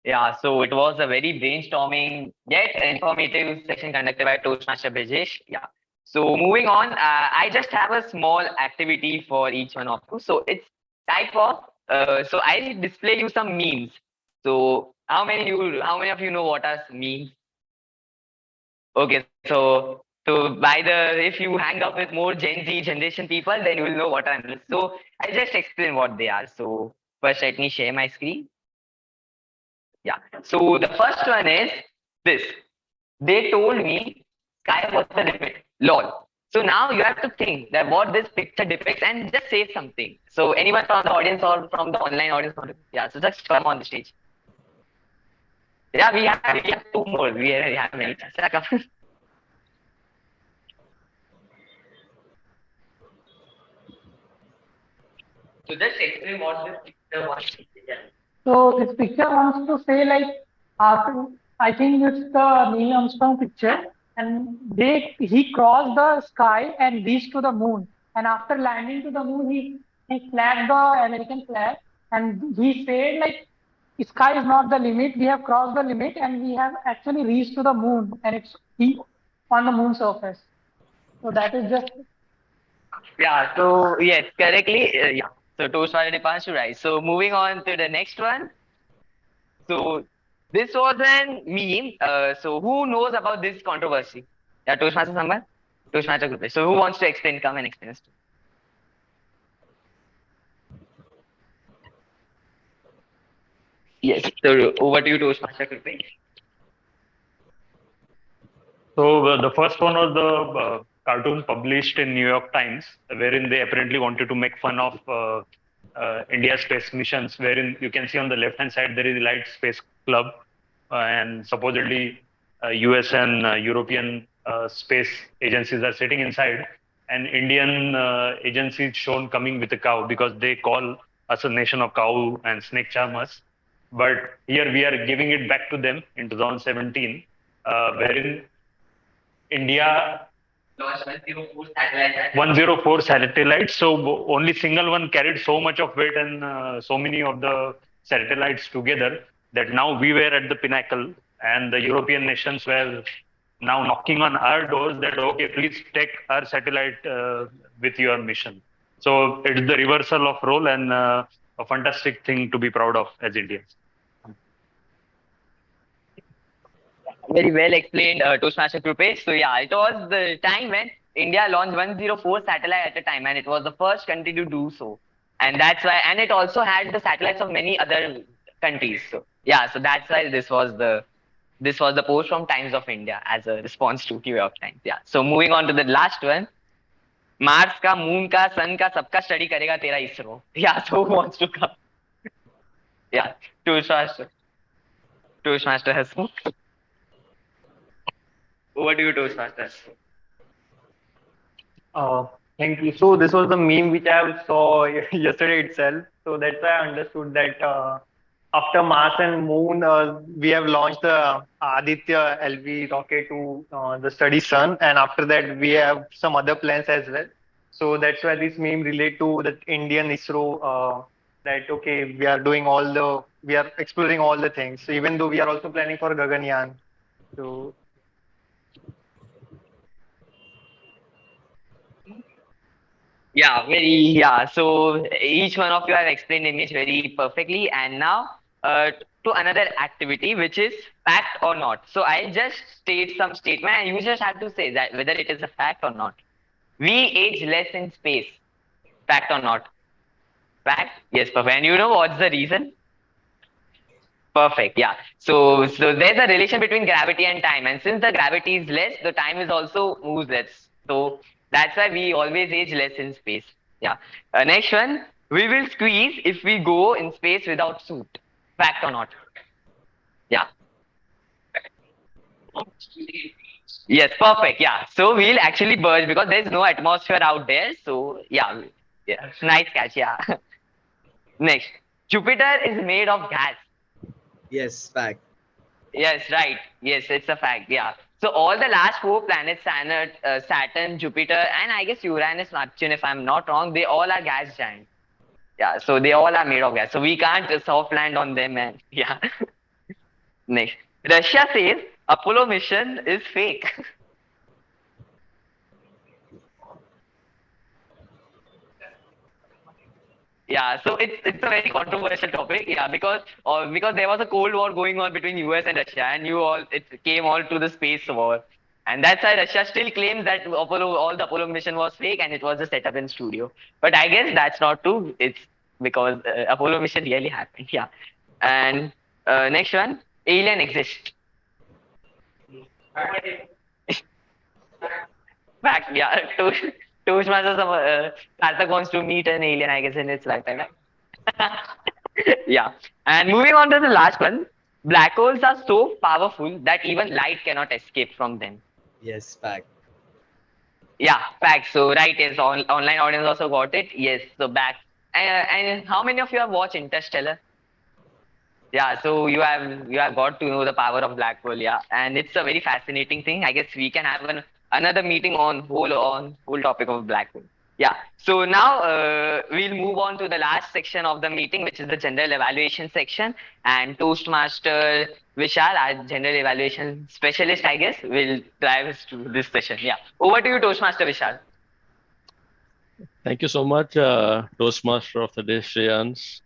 Yeah, so it was a very brainstorming yet informative session conducted by Toastmaster Brijesh. Yeah. So moving on, I just have a small activity for each one of you. So it's type of, so I display you some memes. So how many of you know what are memes? Okay, so if you hang up with more Gen Z generation people, then you will know what I'm. So I'll just explain what they are. So first, let me share my screen. Yeah. So the first one is this. They told me sky was the limit. Lol. So now you have to think that what this picture depicts and just say something. So anyone from the audience or from the online audience? Yeah. So just come on the stage. Yeah, we have two more. We have many. So just explain what this picture was. So this picture wants to say like after I think it's the Neil Armstrong picture, and he crossed the sky and reached to the moon. And after landing to the moon, he flagged the American flag, and he said like sky is not the limit. We have crossed the limit, and we have actually reached to the moon, and it's on the moon surface. So that is just. Yeah, so yes, correctly. Yeah. So Toastmaster Dipanshu, right. So moving on to the next one. So this was an meme. So who knows about this controversy? Yeah, Toastmaster Sambar? Toastmaster Group. So who wants to explain? Come and explain it. Yes. So over to you, Toastmaster Group. So the first one was the cartoon published in New York Times, wherein they apparently wanted to make fun of India's space missions, wherein you can see on the left-hand side there is Light Space Club, and supposedly US and European space agencies are sitting inside, and Indian agencies shown coming with a cow because they call us a nation of cow and snake charmers. But here we are giving it back to them in 2017, wherein India Launched 104 satellites. 104 satellites. So only single one carried so much of weight and so many of the satellites together that now we were at the pinnacle, and the European nations were now knocking on our doors that, okay, please take our satellite with your mission. So it's the reversal of role and a fantastic thing to be proud of as Indians. Very well explained, Toastmaster Krupesh. So yeah, it was the time when India launched 104 satellite at a time, and it was the first country to do so. And that's why, and it also had the satellites of many other countries. So yeah, so that's why this was the post from Times of India as a response to New York Times. Yeah. So moving on to the last one. Mars ka, Moon ka, Sun ka, sabka study karega tera ISRO. Yeah. So who wants to come? Yeah. Toastmaster Hasmukh. Over to you, Toastmaster. Thank you. So this was the meme which I saw yesterday itself. So that's why I understood that after Mars and Moon, we have launched the Aditya LV rocket to the study Sun, and after that we have some other plans as well. So that's why this meme relate to the Indian ISRO. That okay, we are exploring all the things. So even though we are also planning for Gaganyaan. So Yeah. So each one of you have explained image very perfectly. And now to another activity, which is fact or not. So I just state some statement, and you just have to say that whether it is a fact or not. We age less in space. Fact or not? Fact? Yes, perfect. And you know what's the reason? Perfect. Yeah. So there's a relation between gravity and time, and since the gravity is less, the time is also moves less. So that's why we always age less in space. Yeah. Next one, we will squeeze if we go in space without suit. Fact or not? Yeah. Yes, perfect. Yeah. So we'll actually burst because there's no atmosphere out there. So yeah. Nice catch. Yeah. Next, Jupiter is made of gas. Yes, fact. Yes, right. Yes, it's a fact. Yeah. So all the last four planets, Saturn, Jupiter, and I guess Uranus, Neptune, if I'm not wrong, they all are gas giants. Yeah. So they all are made of gas. So we can't soft land on them, man. Yeah. Next, Russia says Apollo mission is fake. Yeah, so it's a very controversial topic. Yeah, because there was a Cold War going on between US and Russia, and it came all to the space war, and that's why Russia still claims that all the Apollo mission was fake and it was a setup in studio. But I guess that's not true. It's because Apollo mission really happened. Yeah, and next one, alien exist. Fact. Yeah, Toastmasters Karthik wants to meet an alien, I guess, in its lifetime. Yeah. And moving on to the last one, black holes are so powerful that even light cannot escape from them. Yes, fact. Yeah, fact. So right, yes, online audience also got it. Yes, so back. And how many of you have watched Interstellar? Yeah, so you have got to know the power of black hole. Yeah, and it's a very fascinating thing. I guess we can have another meeting on whole topic of black hole. Yeah. So now we'll move on to the last section of the meeting, which is the general evaluation section. And Toastmaster Vishal, our general evaluation specialist, I guess, will drive us to this session. Yeah. Over to you, Toastmaster Vishal. Thank you so much, Toastmaster of the day, Shreyans.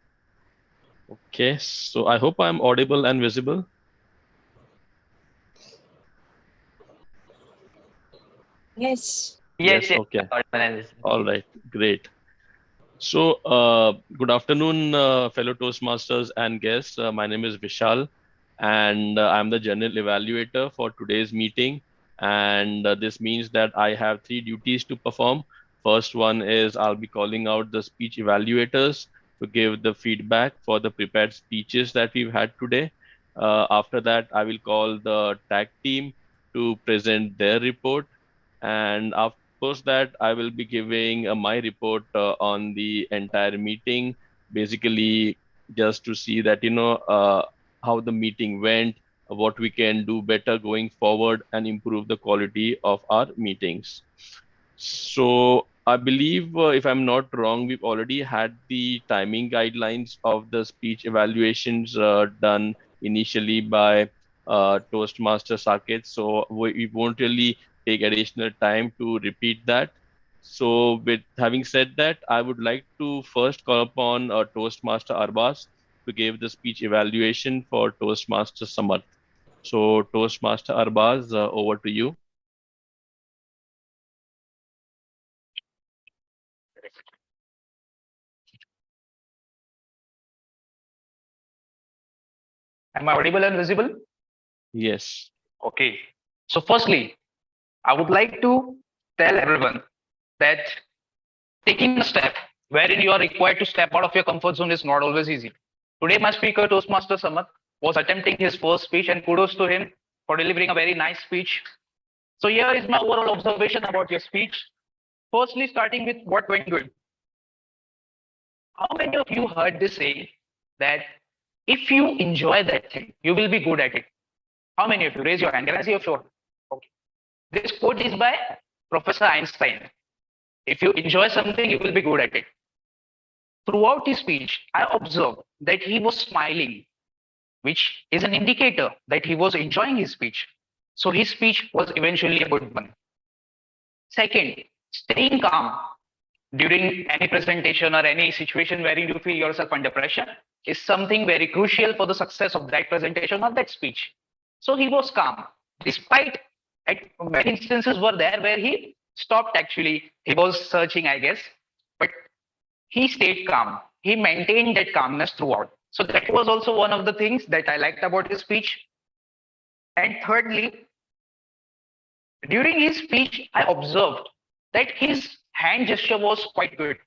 Okay, so I hope I'm audible and visible. Yes. Yes. Okay. All right. Great. So, good afternoon, fellow Toastmasters and guests. My name is Vishal, and I'm the general evaluator for today's meeting. And this means that I have three duties to perform. First one is I'll be calling out the speech evaluators to give the feedback for the prepared speeches that we've had today. After that, I will call the tag team to present their report. And after post that, I will be giving my report on the entire meeting, basically just to see that, how the meeting went, what we can do better going forward and improve the quality of our meetings. So I believe, if I'm not wrong, we've already had the timing guidelines of the speech evaluations done initially by Toastmaster Saket. So we won't really take additional time to repeat that. So with having said that, I would like to first call upon Toastmaster Arbas to give the speech evaluation for Toastmaster Samarth. So Toastmaster Arbaz, over to you. Am I audible and visible? Yes. Okay. So firstly, I would like to tell everyone that taking a step wherein you are required to step out of your comfort zone is not always easy. Today, my speaker, Toastmaster Samarth, was attempting his first speech, and kudos to him for delivering a very nice speech. So here is my overall observation about your speech. Firstly, starting with what went good. How many of you heard this saying that if you enjoy that thing, you will be good at it? How many of you? Raise your hand. Can I see your show? Okay. This quote is by Professor Einstein. If you enjoy something, you will be good at it. Throughout his speech, I observed that he was smiling, which is an indicator that he was enjoying his speech. So his speech was eventually a good one. Second, staying calm during any presentation or any situation wherein you feel yourself under pressure is something very crucial for the success of that presentation or that speech. So he was calm, despite many instances were there where he stopped actually. He was searching, I guess, but he stayed calm. He maintained that calmness throughout. So that was also one of the things that I liked about his speech. And thirdly, during his speech, I observed that his hand gesture was quite good.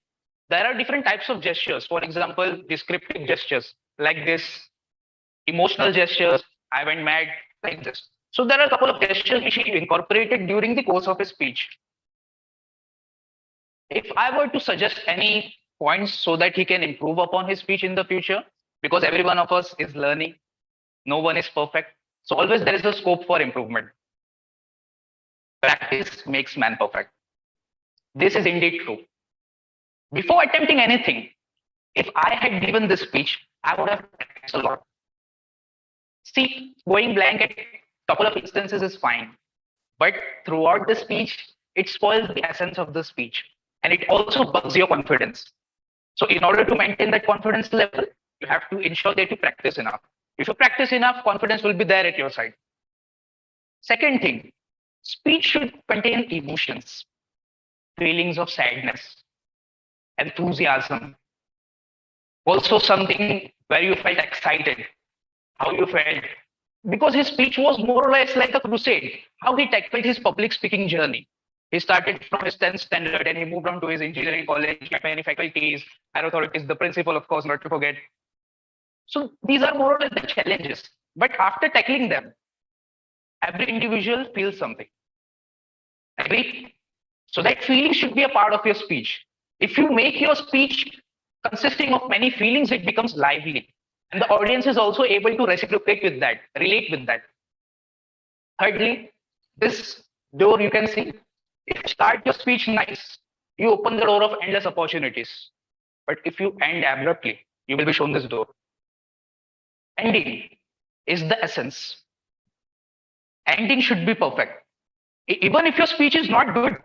There are different types of gestures. For example, descriptive gestures like this, emotional gestures, I went mad, like this. So there are a couple of gestures which he incorporated during the course of his speech. If I were to suggest any points so that he can improve upon his speech in the future, because every one of us is learning, no one is perfect. So always there is a scope for improvement. Practice makes man perfect. This is indeed true. Before attempting anything, if I had given this speech, I would have practiced a lot. See, going blank at a couple of instances is fine, but throughout the speech, it spoils the essence of the speech, and it also bugs your confidence. So in order to maintain that confidence level, you have to ensure that you practice enough. If you practice enough, confidence will be there at your side. Second thing, speech should contain emotions, feelings of sadness, enthusiasm, also something where you felt excited, how you felt. Because his speech was more or less like a crusade, how he tackled his public speaking journey. He started from his 10th standard and he moved on to his engineering college, many faculties, higher authorities, the principal, of course, not to forget. So these are more or less the challenges. But after tackling them, every individual feels something. Agree? So that feeling should be a part of your speech. If you make your speech consisting of many feelings, it becomes lively. And the audience is also able to reciprocate with that, relate with that. Thirdly, this door you can see, if you start your speech nice, you open the door of endless opportunities. But if you end abruptly, you will be shown this door. Ending is the essence. Ending should be perfect. Even if your speech is not good,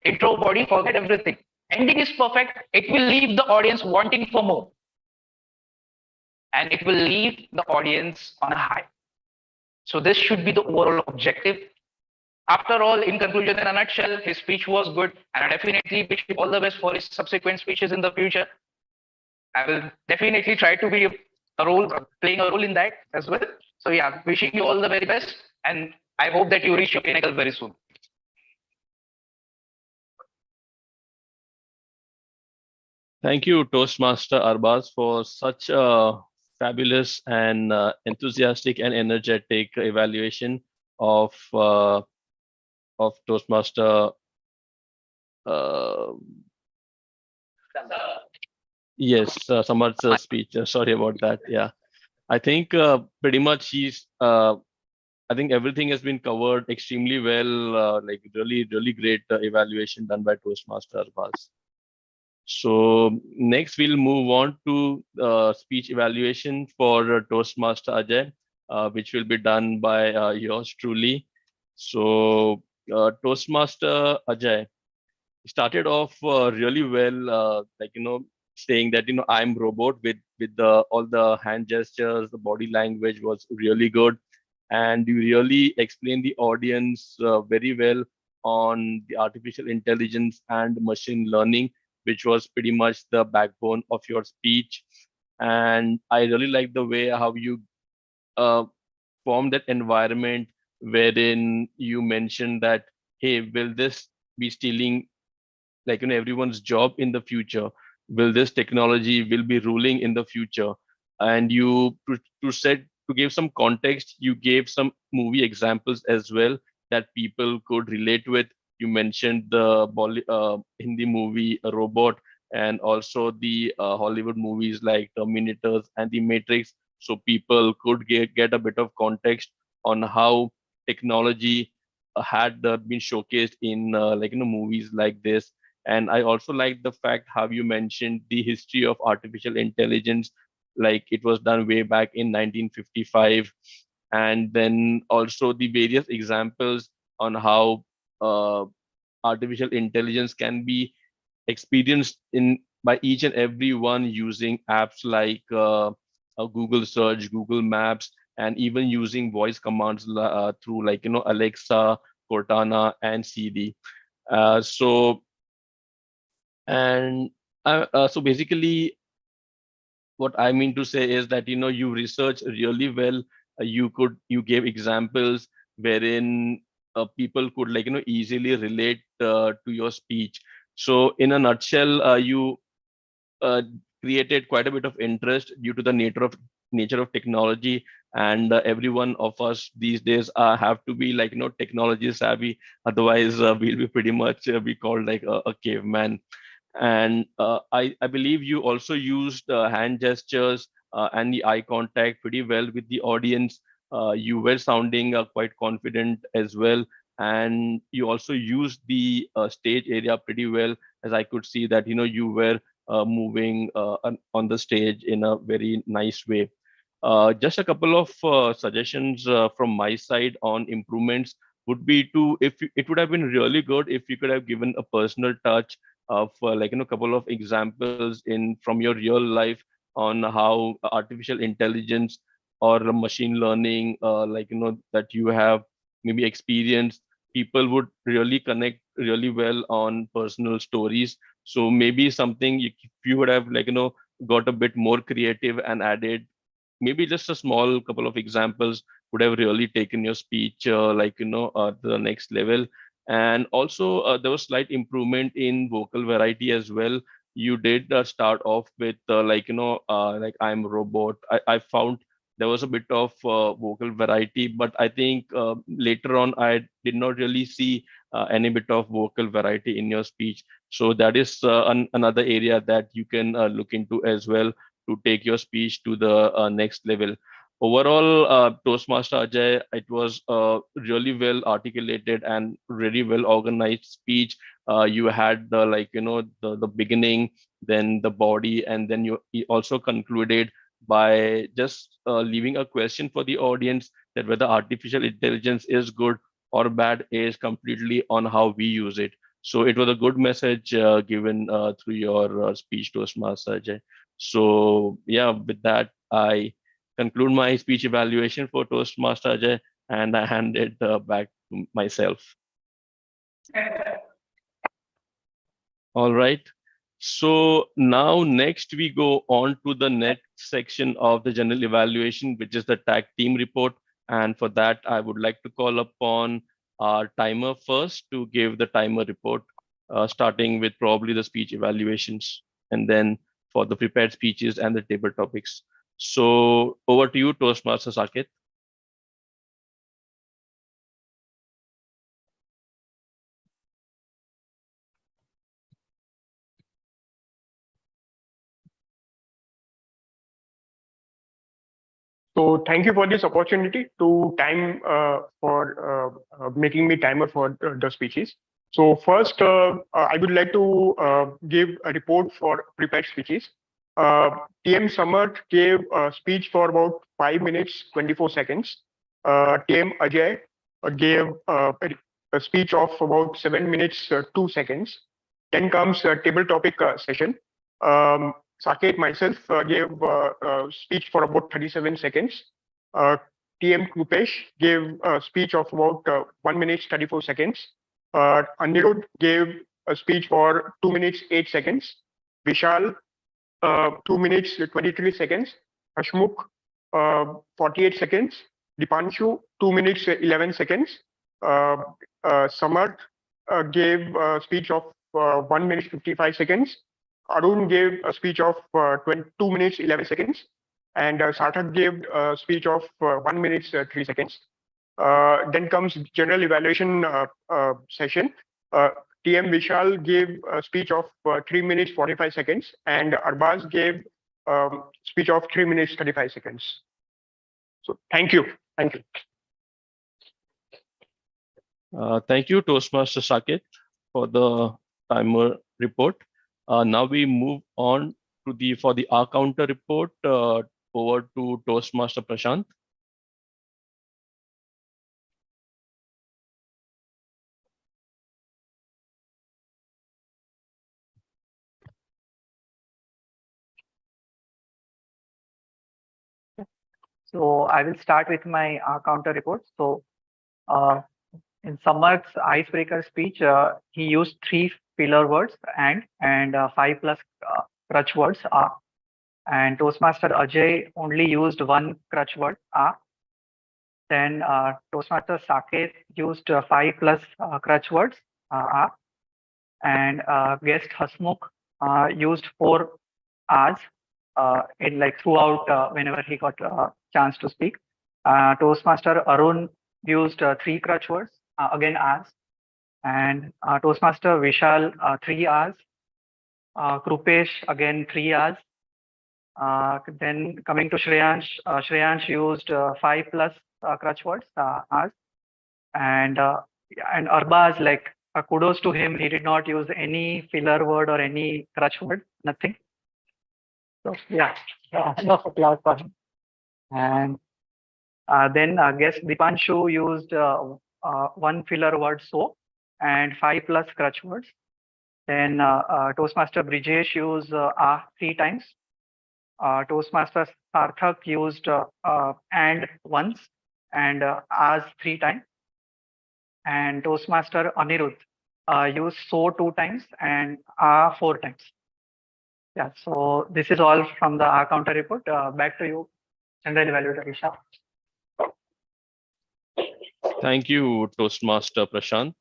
intro, body, forget everything. Ending is perfect. It will leave the audience wanting for more. And it will leave the audience on a high. So this should be the overall objective. After all, in conclusion, in a nutshell, his speech was good, and I definitely wish him all the best for his subsequent speeches in the future. I will definitely try to be playing a role in that as well. So yeah, wishing you all the very best. And I hope that you reach your pinnacle very soon. Thank you, Toastmaster Arbaz, for such a fabulous and enthusiastic and energetic evaluation of uh, of Toastmaster. Uh, yes, Samarth's speech. Sorry about that. Yeah, I think pretty much he's. I think everything has been covered extremely well. Like really great evaluation done by Toastmaster Arbaz. So next we'll move on to speech evaluation for Toastmaster Ajay, which will be done by yours truly. So Toastmaster Ajay started off really well, saying that I'm robot with the all the hand gestures, the body language was really good, and you really explained the audience very well on the artificial intelligence and machine learning, which was pretty much the backbone of your speech. And I really like the way how you uh, form that environment wherein you mentioned that, hey, will this be stealing everyone's job in the future? Will this technology will be ruling in the future? And you to give some context, you gave some movie examples as well that people could relate with. You mentioned the Hindi movie Robot, and also the Hollywood movies like Terminators and The Matrix, so people could get a bit of context on how technology had been showcased in movies like this. And I also like the fact how you mentioned the history of artificial intelligence, like it was done way back in 1955. And then also the various examples on how uh, artificial intelligence can be experienced in by each and every one using apps like Google Search, Google Maps, and even using voice commands through Alexa, Cortana, and Siri. So and so basically, what I mean to say is that you research really well. You gave examples wherein people could easily relate to your speech. So in a nutshell, you uh, created quite a bit of interest due to the nature of technology, and every one of us these days have to be technology savvy. Otherwise, we'll be pretty much be called like a caveman. And I believe you also used hand gestures and the eye contact pretty well with the audience. You were sounding quite confident as well. And you also used the stage area pretty well, as I could see that you were moving on the stage in a very nice way. Just a couple of suggestions from my side on improvements would be to, it would have been really good if you could have given a personal touch of a couple of examples in from your real life on how artificial intelligence or machine learning that you have maybe experienced, people would really connect really well on personal stories. So maybe something if you would have got a bit more creative and added maybe just a small couple of examples would have really taken your speech to the next level. And also there was slight improvement in vocal variety as well. You did start off with like I'm a robot. I found there was a bit of vocal variety, but I think later on I did not really see any bit of vocal variety in your speech. So that is another area that you can look into as well to take your speech to the next level. Overall, Toastmaster Ajay, it was a really well articulated and really well organized speech. You had the beginning, then the body, and then you also concluded by just leaving a question for the audience that whether artificial intelligence is good or bad is completely on how we use it. So it was a good message given through your speech, Toastmaster Ajay. So yeah, with that, I conclude my speech evaluation for Toastmaster Ajay, and I hand it back to myself. All right. So now next we go on to the next section of the general evaluation, which is the tag team report. And for that, I would like to call upon our timer first to give the timer report, starting with probably the speech evaluations, and then for the prepared speeches and the table topics. So over to you, Toastmaster Saket. So thank you for this opportunity to time for making me timer for the speeches. So first, I would like to give a report for prepared speeches. TM Samarth gave a speech for about 5 minutes, 24 seconds. TM Ajay gave a speech of about 7 minutes, 2 seconds. Then comes a table topic session. Saket myself gave a speech for about 37 seconds. TM Krupesh gave a speech of about 1 minute 34 seconds. Anirudh gave a speech for 2 minutes 8 seconds. Vishal 2 minutes 23 seconds. Hashmukh 48 seconds. Dipanshu 2 minutes 11 seconds. Samarth gave a speech of 1 minute 55 seconds. Arun gave a speech of 2 minutes 11 seconds, and Sarthak gave a speech of 1 minute 3 seconds. Then comes general evaluation session. TM Vishal gave a speech of 3 minutes 45 seconds, and Arbaz gave speech of 3 minutes 35 seconds. So thank you. Thank you. Thank you, Toastmaster Saket, for the timer report. Now we move on to the R counter report. Over to Toastmaster Prashant. So I will start with my counter report. So in Samarth's icebreaker speech, he used 3 filler words and 5 plus crutch words. And Toastmaster Ajay only used 1 crutch word. Then Toastmaster Saket used 5 plus crutch words. And guest Hasmukh used 4 R's in like throughout whenever he got a chance to speak. Toastmaster Arun used 3 crutch words, again R's. And Toastmaster Vishal 3 R's. Krupesh again 3 R's. Then coming to Shreyansh, Shreyansh used 5 plus crutch words, R's. And Arbaz, like kudos to him, he did not use any filler word or any crutch word, nothing. So yeah, no applause for him. And then guest Dipanshu used 1 filler word so and 5 plus crutch words. Then Toastmaster Brijesh used 3 times. Toastmaster Sarthak used and once and as 3 times. And Toastmaster Anirudh used so 2 times and 4 times. Yeah, so this is all from the R counter report. Back to you, General Evaluator Isha. Thank you, Toastmaster Prashant.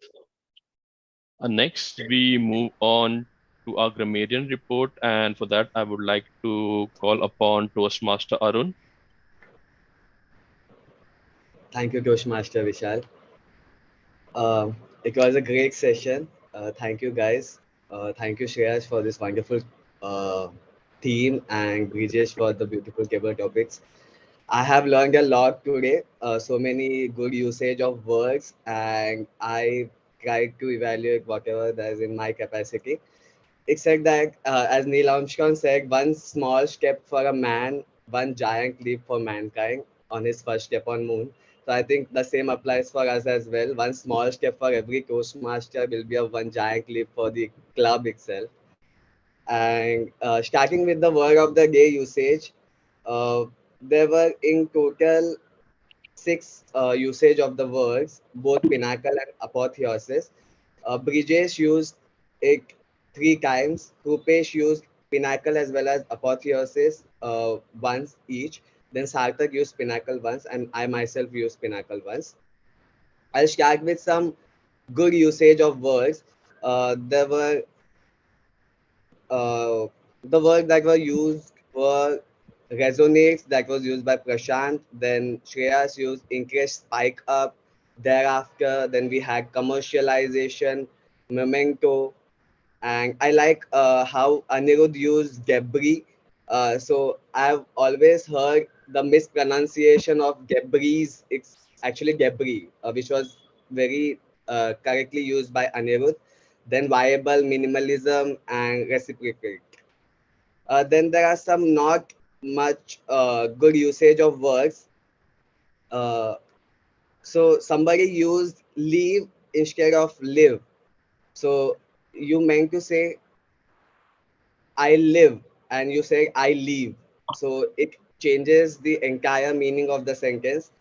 Next, we move on to our grammarian report, and for that, I would like to call upon Toastmaster Arun. Thank you, Toastmaster Vishal. It was a great session. Thank you, guys. Thank you, Shreyas, for this wonderful theme, and Brijesh for the beautiful table topics. I have learned a lot today. So many good usage of words, and I tried to evaluate whatever there is in my capacity. Except that, as Neil Armstrong said, 1 small step for a man, 1 giant leap for mankind on his first step on moon. So I think the same applies for us as well. 1 small step for every Toastmaster will be a 1 giant leap for the club itself. And starting with the word of the day usage, there were in total 6 usage of the words, both pinnacle and apotheosis. Brijesh used it 3 times. Krupesh used pinnacle as well as apotheosis once each. Then Sarthak used Pinnacle once, and I myself used Pinnacle once. I'll start with some good usage of words. There were the words that were used were resonates, that was used by Prashant. Then Shreyas used increase, spike up. Thereafter, then we had commercialization, memento, and I like how Anirudh used debris. So I've always heard the mispronunciation of debris. It's actually debris, which was very correctly used by Anirudh. Then viable, minimalism, and reciprocate. Then there are some not much good usage of words. Uh, so somebody used leave instead of live. So you meant to say I live and you say I leave. So it changes the entire meaning of the sentence.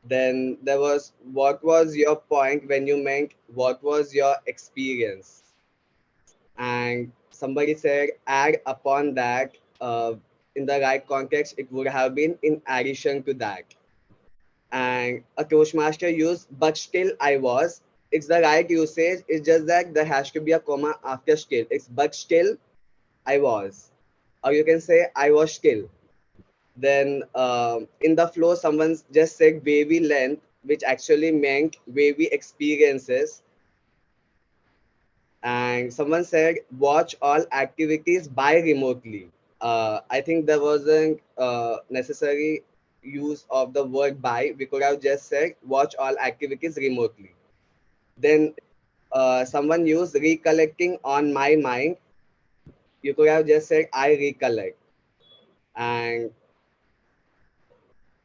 Then there was what was your point when you meant what was your experience? And somebody said add upon that. In the right context, it would have been in addition to that. And a Toastmaster used, but still I was. It's the right usage. It's just that there has to be a comma after still. It's but still I was. Or you can say I was still. Then in the flow, someone just said wavy length, which actually meant wavy experiences. And someone said watch all activities by remotely. I think there wasn't necessary use of the word by. We could have just said watch all activities remotely. Then someone used recollecting on my mind. You could have just said I recollect. And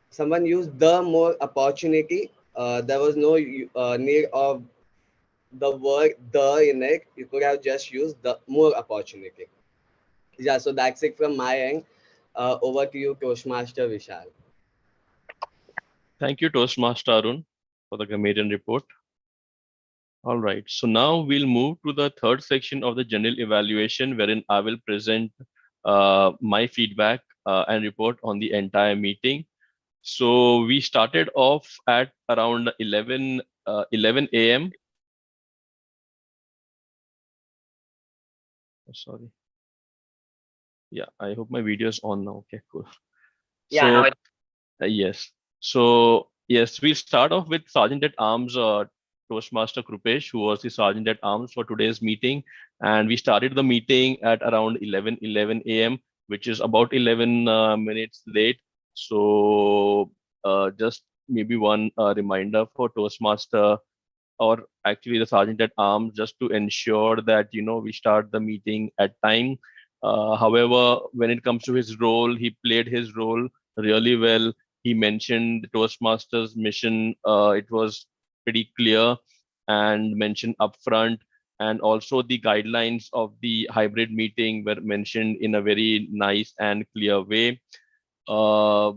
someone used the more opportunity. There was no need of the word the in it. You could have just used the more opportunity. Yeah, so that's it from my end. Over to you, Toastmaster Vishal. Thank you, Toastmaster Arun, for the Gamadian report. All right, so now we'll move to the third section of the general evaluation, wherein I will present my feedback and report on the entire meeting. So we started off at around 11 a.m. Sorry. Yeah, I hope my video is on now. Okay, cool. Yeah, So now yes. So yes, we start off with Sergeant at Arms Toastmaster Krupesh, who was the Sergeant at Arms for today's meeting. And we started the meeting at around 11 a.m., which is about 11 minutes late. So just maybe one reminder for Toastmaster, or actually the sergeant at arms, just to ensure that we start the meeting at time. However, when it comes to his role, he played his role really well. He mentioned the Toastmasters mission. It was pretty clear and mentioned upfront, and also the guidelines of the hybrid meeting were mentioned in a very nice and clear way. Uh,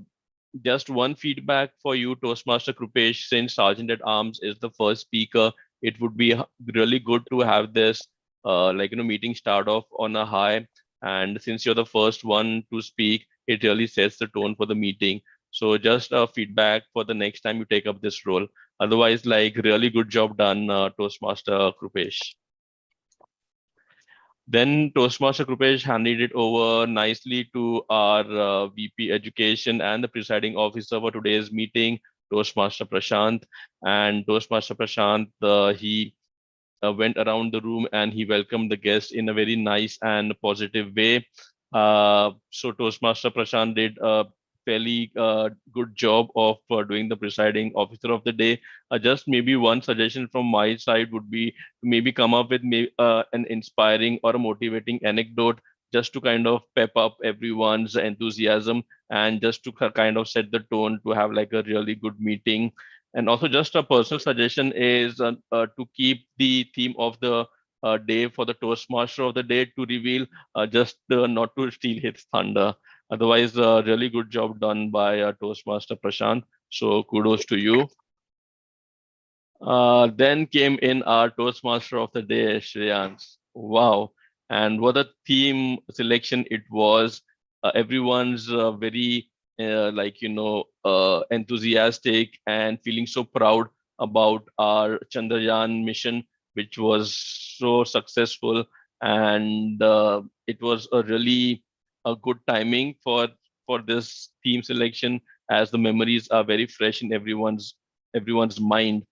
just one feedback for you, Toastmaster Krupesh, since Sergeant at Arms is the first speaker, it would be really good to have this meeting start off on a high. And since you're the first one to speak, it really sets the tone for the meeting. So just a feedback for the next time you take up this role. Otherwise, really good job done, Toastmaster Krupesh. Then Toastmaster Krupesh handed it over nicely to our VP Education and the presiding officer for today's meeting, Toastmaster Prashant. And Toastmaster Prashant, he went around the room and he welcomed the guests in a very nice and positive way. So Toastmaster Prashant did a fairly good job of doing the presiding officer of the day. Just maybe one suggestion from my side would be to maybe come up with an inspiring or a motivating anecdote, just to kind of pep up everyone's enthusiasm and just to kind of set the tone to have like a really good meeting. And also, just a personal suggestion is to keep the theme of the day for the Toastmaster of the day to reveal, just not to steal his thunder. Otherwise, really good job done by Toastmaster Prashant. So kudos to you. Then came in our Toastmaster of the day, Shreyans. Wow. And what a theme selection it was. Everyone's very enthusiastic and feeling so proud about our Chandrayaan mission, which was so successful, and it was a really a good timing for this theme selection, as the memories are very fresh in everyone's mind,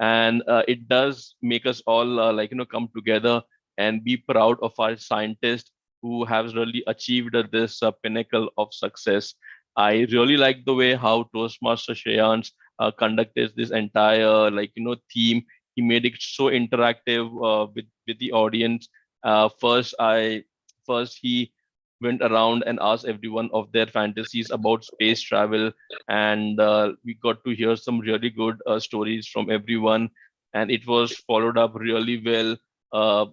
and it does make us all come together and be proud of our scientists who have really achieved this pinnacle of success. I really like the way how Toastmaster Shreyans conducted this entire theme. He made it so interactive with the audience. First he went around and asked everyone of their fantasies about space travel, and we got to hear some really good stories from everyone, and it was followed up really well uh,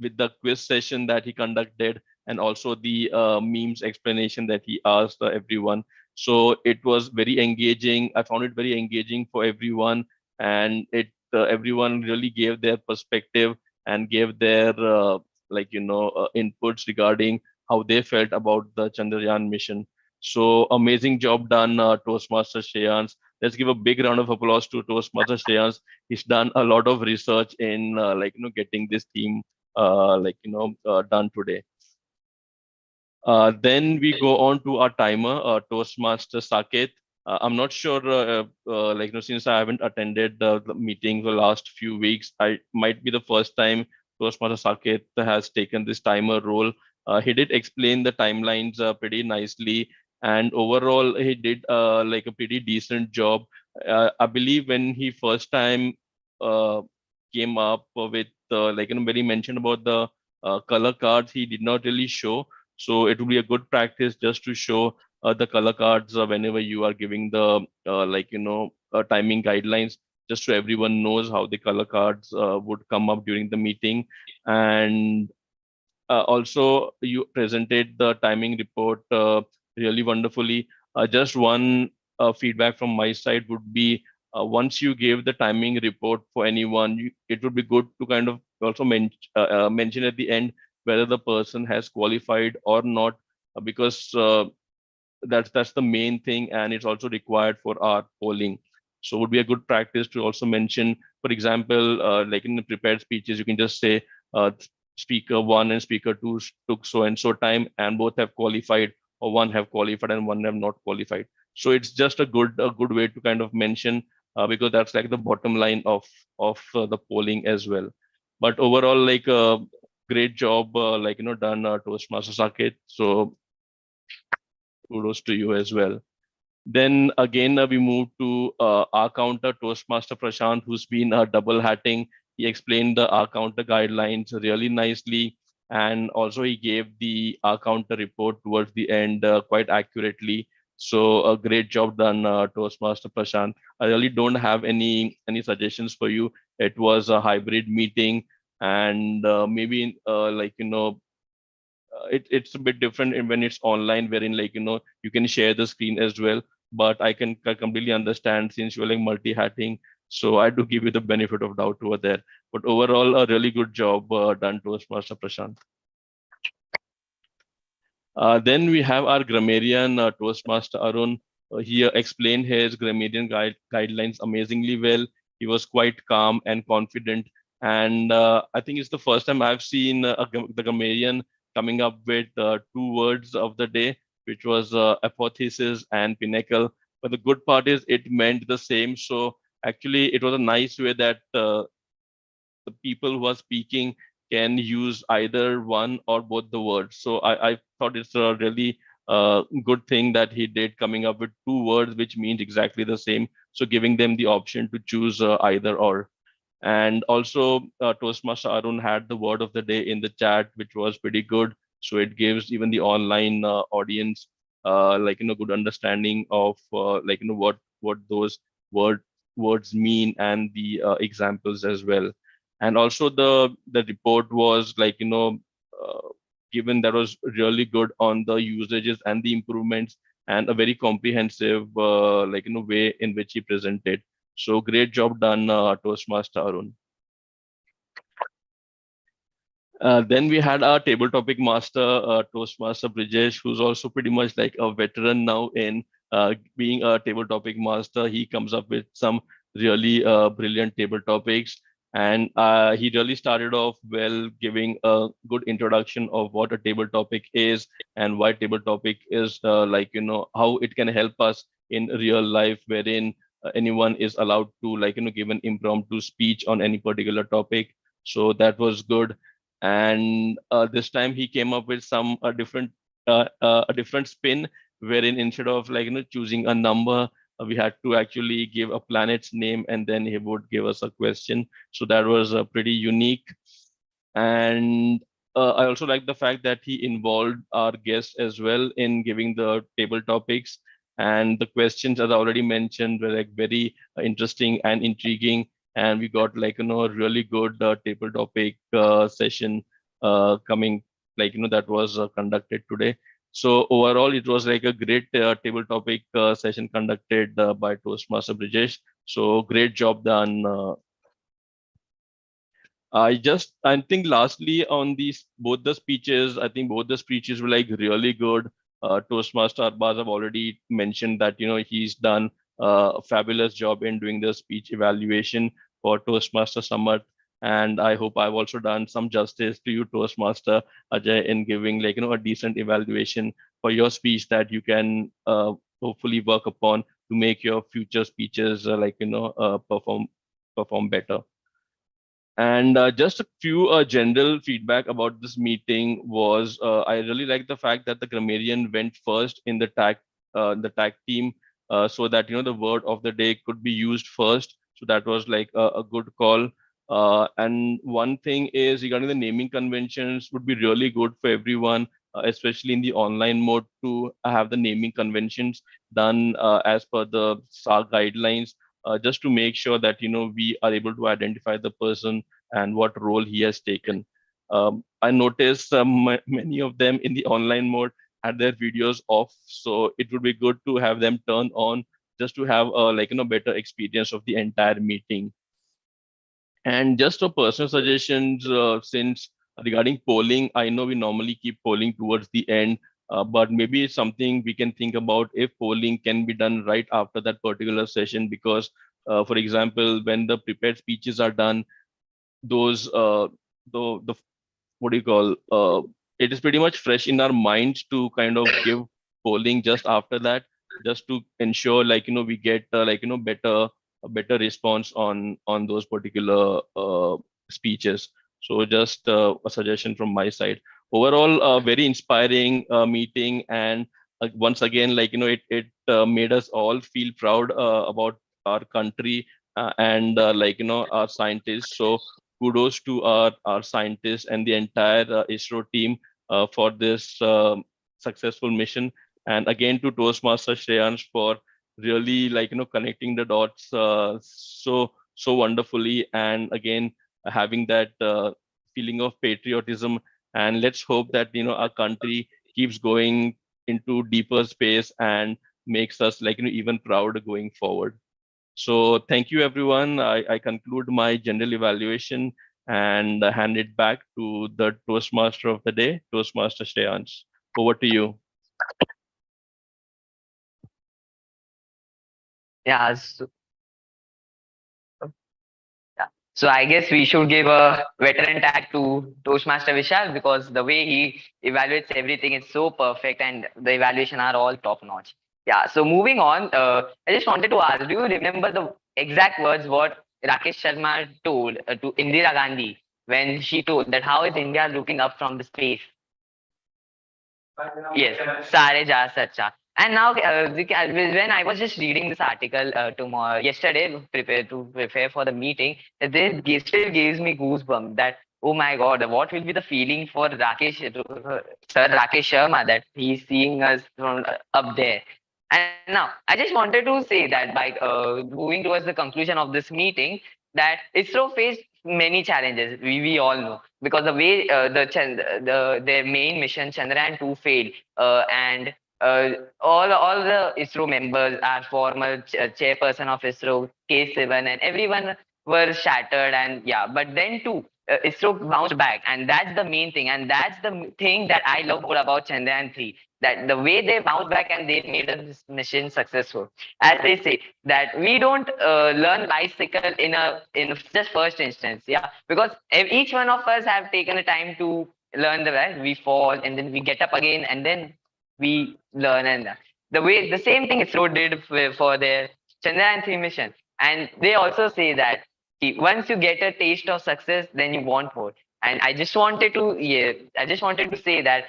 with the quiz session that he conducted, and also the memes explanation that he asked everyone. So it was very engaging. I found it very engaging for everyone, and it everyone really gave their perspective and gave their inputs regarding how they felt about the Chandrayaan mission. So amazing job done, Toastmaster Shreyans. Let's give a big round of applause to Toastmaster Shreyans. He's done a lot of research in getting this theme done today. Then we go on to our timer, Toastmaster Saket. I'm not sure, since I haven't attended the meeting the last few weeks, I might be the first time Toastmaster Saket has taken this timer role. He did explain the timelines pretty nicely, and overall he did a pretty decent job. I believe when he first time uh, came up with when he mentioned about the color cards, he did not really show. So it would be a good practice just to show the color cards whenever you are giving the timing guidelines, just so everyone knows how the color cards would come up during the meeting. And also, you presented the timing report really wonderfully. Just one feedback from my side would be, once you gave the timing report for anyone, it would be good to kind of also mention at the end whether the person has qualified or not, because that's the main thing, and it's also required for our polling. So it would be a good practice to also mention, for example, like in the prepared speeches, you can just say speaker one and speaker two took so and so time and both have qualified, or one have qualified and one have not qualified. So it's just a good way to kind of mention, because that's like the bottom line of the polling as well. But overall, great job, done, Toastmaster Saket. So kudos to you as well. Then again, we move to our counter Toastmaster Prashant, who's been double hatting. He explained the R counter guidelines really nicely, and also he gave the R counter report towards the end quite accurately. So a great job done, Toastmaster Prashant. I really don't have any suggestions for you. It was a hybrid meeting, and maybe it's a bit different when it's online, wherein you can share the screen as well. But I completely understand, since you're like multi-hatting, so I do give you the benefit of doubt over there. But overall, a really good job done, Toastmaster Prashant. Then we have our grammarian, Toastmaster Arun. He explained his grammarian guidelines amazingly well. He was quite calm and confident. And I think it's the first time I've seen the grammarian coming up with two words of the day, which was apotheosis and pinnacle. But the good part is it meant the same. So actually, it was a nice way that the people who are speaking can use either one or both the words. So I thought it's a really good thing that he did, coming up with two words which means exactly the same. So giving them the option to choose either or. And also, Toastmaster Arun had the word of the day in the chat, which was pretty good. So it gives even the online audience good understanding of what those words mean, and the examples as well. And also the report was uh, given that was really good on the usages and the improvements, and a very comprehensive way in which he presented. So great job done, Toastmaster Arun. Then we had our table topic master, Toastmaster Brijesh, who's also pretty much like a veteran now in being a table topic master. He comes up with some really brilliant table topics. And he really started off well, giving a good introduction of what a table topic is and why table topic is how it can help us in real life, wherein anyone is allowed to give an impromptu speech on any particular topic. So that was good. And this time he came up with some a different spin, wherein instead of choosing a number, we had to actually give a planet's name and then he would give us a question. So that was pretty unique. And I also like the fact that he involved our guests as well in giving the table topics. And the questions, as I already mentioned, were like very interesting and intriguing. And we got a really good table topic session coming, that was conducted today. So overall, it was like a great table topic session conducted by Toastmaster Brijesh. So great job done. I think lastly on these both the speeches, I think both the speeches were like really good. Toastmaster Arbaz have already mentioned that he's done a fabulous job in doing the speech evaluation for Toastmaster Summit, and I hope I've also done some justice to you, Toastmaster Ajay, in giving a decent evaluation for your speech that you can hopefully work upon to make your future speeches perform better. And just a few general feedback about this meeting was I really like the fact that the grammarian went first in the tag team, so that the word of the day could be used first. So that was like a good call. And one thing is regarding the naming conventions would be really good for everyone, especially in the online mode, to have the naming conventions done as per the SAR guidelines, just to make sure that we are able to identify the person and what role he has taken. I noticed many of them in the online mode had their videos off, so it would be good to have them turn on just to have better experience of the entire meeting. And just a personal suggestions, since regarding polling, I know we normally keep polling towards the end, but maybe it's something we can think about if polling can be done right after that particular session, because, for example, when the prepared speeches are done, those the what do you call it is pretty much fresh in our minds to kind of give polling just after that, just to ensure we get better a better response on those particular speeches. So just a suggestion from my side. Overall, a very inspiring meeting, and once again, it made us all feel proud about our country, and our scientists. So kudos to our scientists and the entire ISRO team for this successful mission. And again to Toastmaster Shreyans for really connecting the dots so wonderfully, and again having that feeling of patriotism. And let's hope that our country keeps going into deeper space and makes us even prouder going forward. So thank you, everyone. I conclude my general evaluation and hand it back to the Toastmaster of the day, Toastmaster Shreyans. Over to you. Yeah. So I guess we should give a veteran tag to Toastmaster Vishal, because the way he evaluates everything is so perfect and the evaluation are all top notch. Yeah. So moving on, I just wanted to ask, do you remember the exact words what Rakesh Sharma told to Indira Gandhi when she told that how is India looking up from the space? Yes, Sare Ja Sacha. And now, when I was just reading this article tomorrow, yesterday, to prepare for the meeting, still gives me goosebumps. That, oh my God, what will be the feeling for Sir Rakesh Sharma, that he's seeing us from up there. And now, I just wanted to say that by moving towards the conclusion of this meeting, that ISRO faced many challenges. We all know, because the way their main mission Chandrayaan 2 failed, and all the ISRO members, our former chairperson of ISRO, K7, and everyone were shattered. And yeah, but then too, ISRO bounced back, and that's the main thing, and that's the thing that I love more about Chandrayaan 3. That the way they bounced back and they made this mission successful. As they say, that we don't learn bicycle in just first instance, yeah, because each one of us have taken a time to learn the way. We fall and then we get up again, and then we learn. And the same thing ISRO did for their Chandrayaan 3 mission, and they also say that once you get a taste of success, then you want more. And I just wanted to, yeah, I just wanted to say that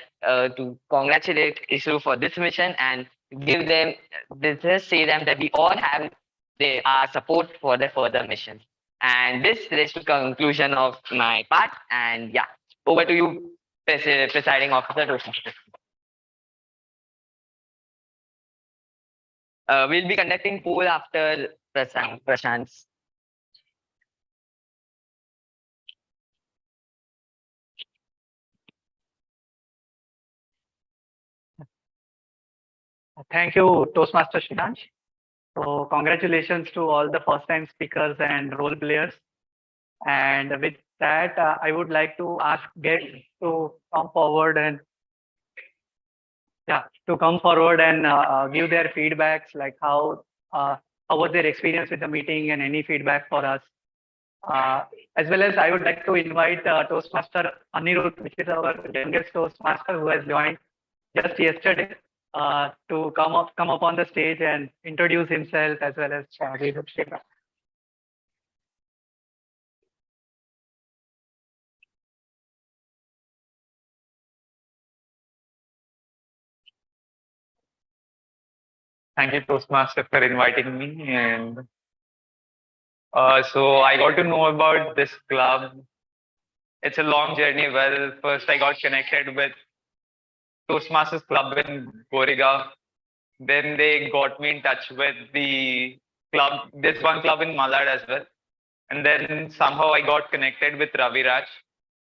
to congratulate ISRO for this mission and give them, just say them that we all have our support for the further mission. And this is the conclusion of my part. And yeah, over to you, presiding officer. We'll be conducting poll after Prashant's. Thank you, Toastmaster Shinansh. So congratulations to all the first-time speakers and role players. And with that, I would like to ask guests to come forward and give their feedbacks, like how was their experience with the meeting and any feedback for us. As well as I would like to invite Toastmaster Anirudh, which is our youngest Toastmaster who has joined just yesterday, to come up on the stage and introduce himself as well as give his feedback. Thank you, Toastmaster, for inviting me. And so I got to know about this club. It's a long journey. Well, first I got connected with Toastmasters Club in Goregaon. Then they got me in touch with the club. There's one club in Malad as well. And then somehow I got connected with Ravi Raj.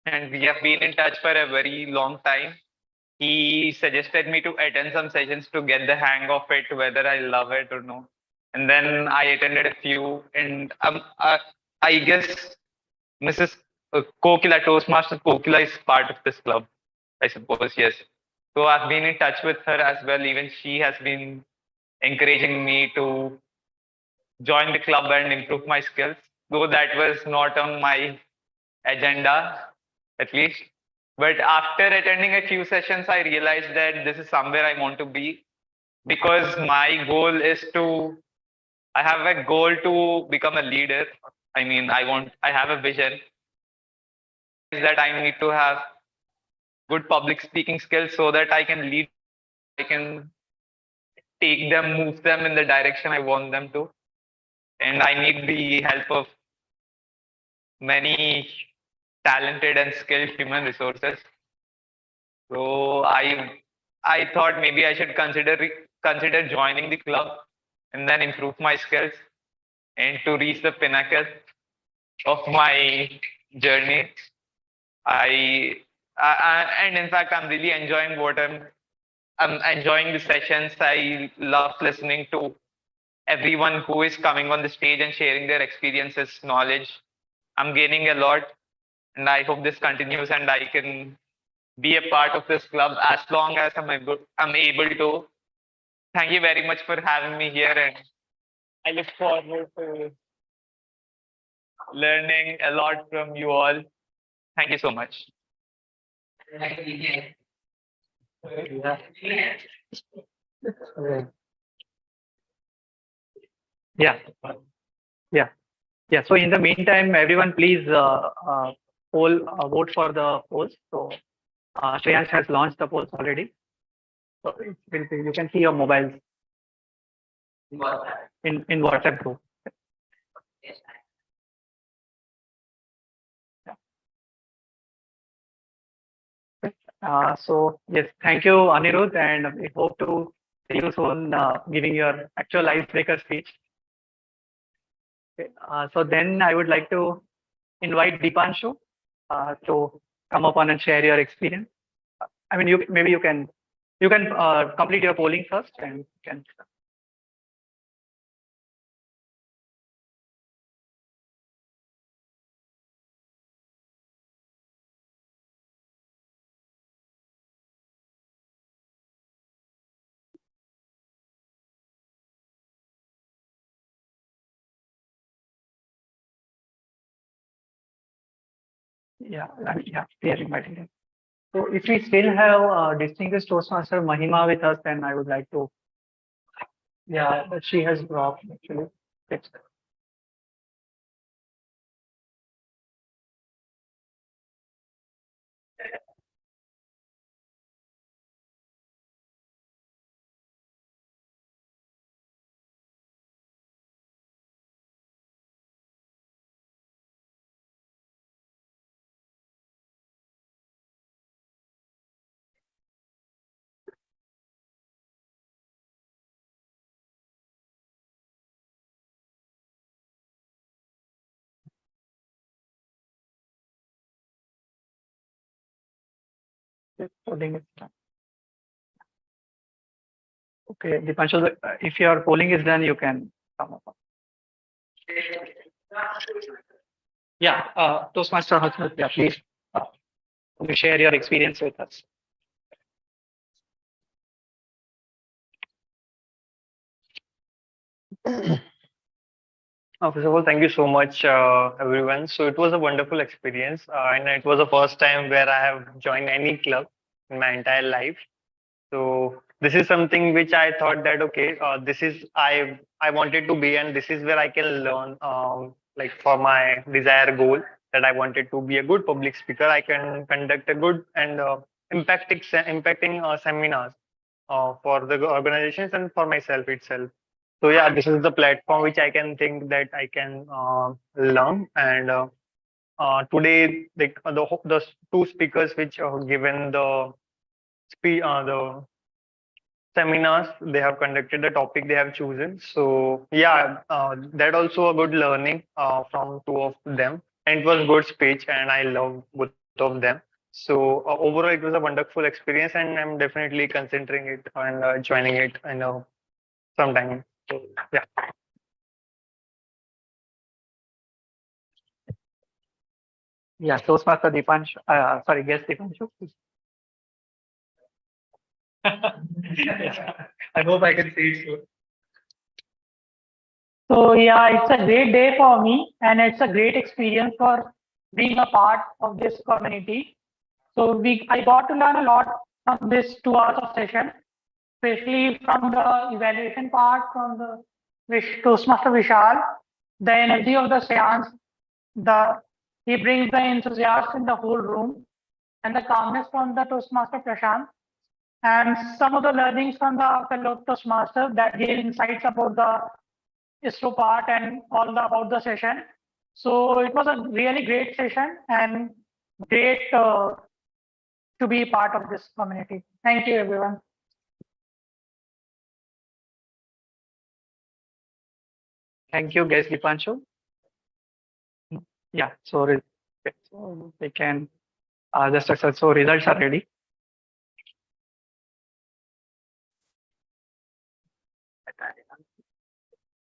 And we have been in touch for a very long time. He suggested me to attend some sessions to get the hang of it, whether I love it or no. And then I attended a few, and I guess Mrs. Kokila, Toastmaster Kokila, is part of this club, I suppose, yes. So I've been in touch with her as well. Even she has been encouraging me to join the club and improve my skills, though that was not on my agenda, at least. But after attending a few sessions, I realized that this is somewhere I want to be, because my goal is to, I have a goal to become a leader. I mean, I have a vision that I need to have good public speaking skills so that I can lead, I can take them, move them in the direction I want them to. And I need the help of many talented and skilled human resources. So I thought maybe I should consider joining the club and then improve my skills and to reach the pinnacle of my journey. And in fact, I'm really enjoying I'm enjoying the sessions. I love listening to everyone who is coming on the stage and sharing their experiences, knowledge. I'm gaining a lot, and I hope this continues and I can be a part of this club as long as I'm able to. Thank you very much for having me here, and I look forward to learning a lot from you all. Thank you so much. Yeah, yeah, yeah. So in the meantime, everyone, please vote for the polls. So Shreyansh has launched the polls already. So you can see your mobiles in WhatsApp group. So yes, thank you, Anirudh, and we hope to see you soon giving your actual icebreaker speech. Okay, so then I would like to invite Deepanshu to come up on and share your experience. I mean, you can complete your polling first and you can. Yeah, yeah, we are inviting him. So if we still have distinguished Toastmaster Mahima with us, then I would like to. Yeah, but she has dropped actually. It's- it's polling is done. Okay, Dipanshu, if your polling is done, you can come up. Yeah, Toastmaster Hasmukh, yeah, please share your experience with us. First of all, thank you so much, everyone. So it was a wonderful experience, and it was the first time where I have joined any club in my entire life. So this is something which I thought that okay, this is I wanted to be, and this is where I can learn. Like for my desired goal that I wanted to be a good public speaker, I can conduct a good and impacting seminars for the organizations and for myself itself. So yeah, this is the platform which I can think that I can learn. And today, the two speakers which have given the seminars, they have conducted the topic they have chosen. So yeah, that also a good learning from two of them, and it was good speech, and I love both of them. So overall, it was a wonderful experience, and I'm definitely considering it and joining it in sometime. So yeah. Yeah, Toastmaster Dipanshu, sorry, guest Dipanshu. Yeah, I hope I can see it soon. So yeah, it's a great day for me, and it's a great experience for being a part of this community. So I got to learn a lot from this 2 hours of session, especially from the evaluation part from the Toastmaster Vishal, the energy of the seance, the he brings the enthusiasm in the whole room, and the calmness from the Toastmaster Prashant, and some of the learnings from the fellow Toastmaster that gave insights about the ISRO part and about the session. So it was a really great session and great to be part of this community. Thank you, everyone. Thank you, guest Dipanshu. Yeah, so, so we can just accept. So results are ready.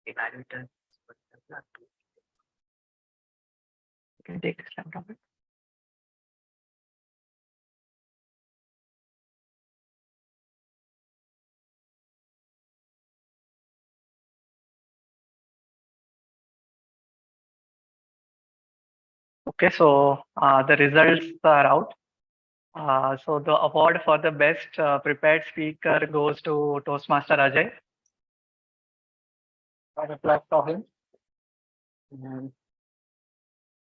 You can take this laptop. Okay, so the results are out. So the award for the best prepared speaker goes to Toastmaster Ajay. A clap for him.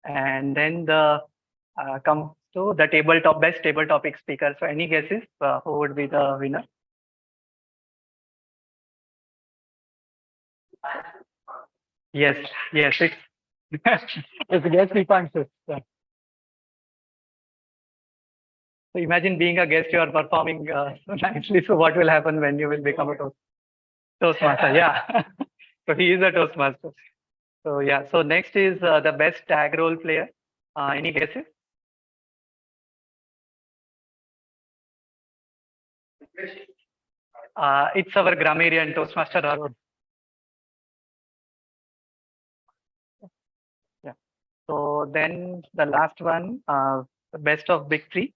And then the comes to the best table topic speaker. So any guesses who would be the winner? Yes, yes, it's it's guest Dipanshu. Yeah. So imagine being a guest, you are performing nicely. So what will happen when you will become a Toastmaster? Yeah. So he is a Toastmaster. So yeah. So next is the best tag role player. Any guesses? It's our grammarian Toastmaster Arun. Yeah. So then the last one, the best of big three.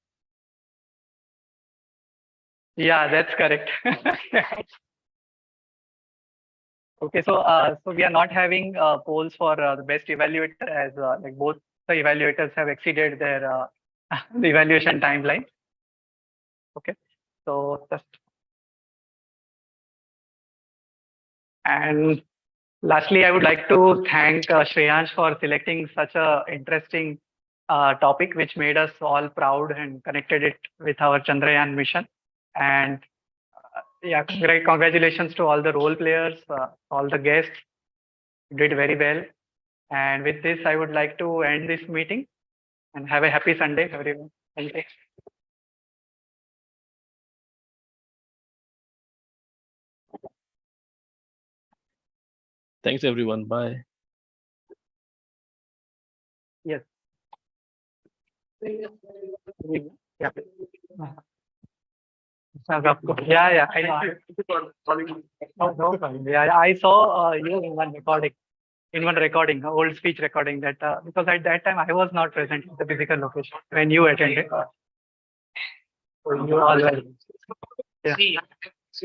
Yeah, that's correct. Okay, so so we are not having polls for the best evaluator as like both the evaluators have exceeded their the evaluation timeline. Okay, so just and lastly, I would like to thank Shreyansh for selecting such a interesting topic, which made us all proud and connected it with our Chandrayaan mission. And yeah, great congratulations to all the role players, all the guests. You did very well. And with this, I would like to end this meeting and have a happy Sunday, everyone. Thank you. Thanks, everyone. Bye. Yes. Yeah. Yeah, I know. No, no problem. Yeah, I saw you in one recording, old speech recording that because at that time I was not present in the physical location when you attended. So you all were. Yeah.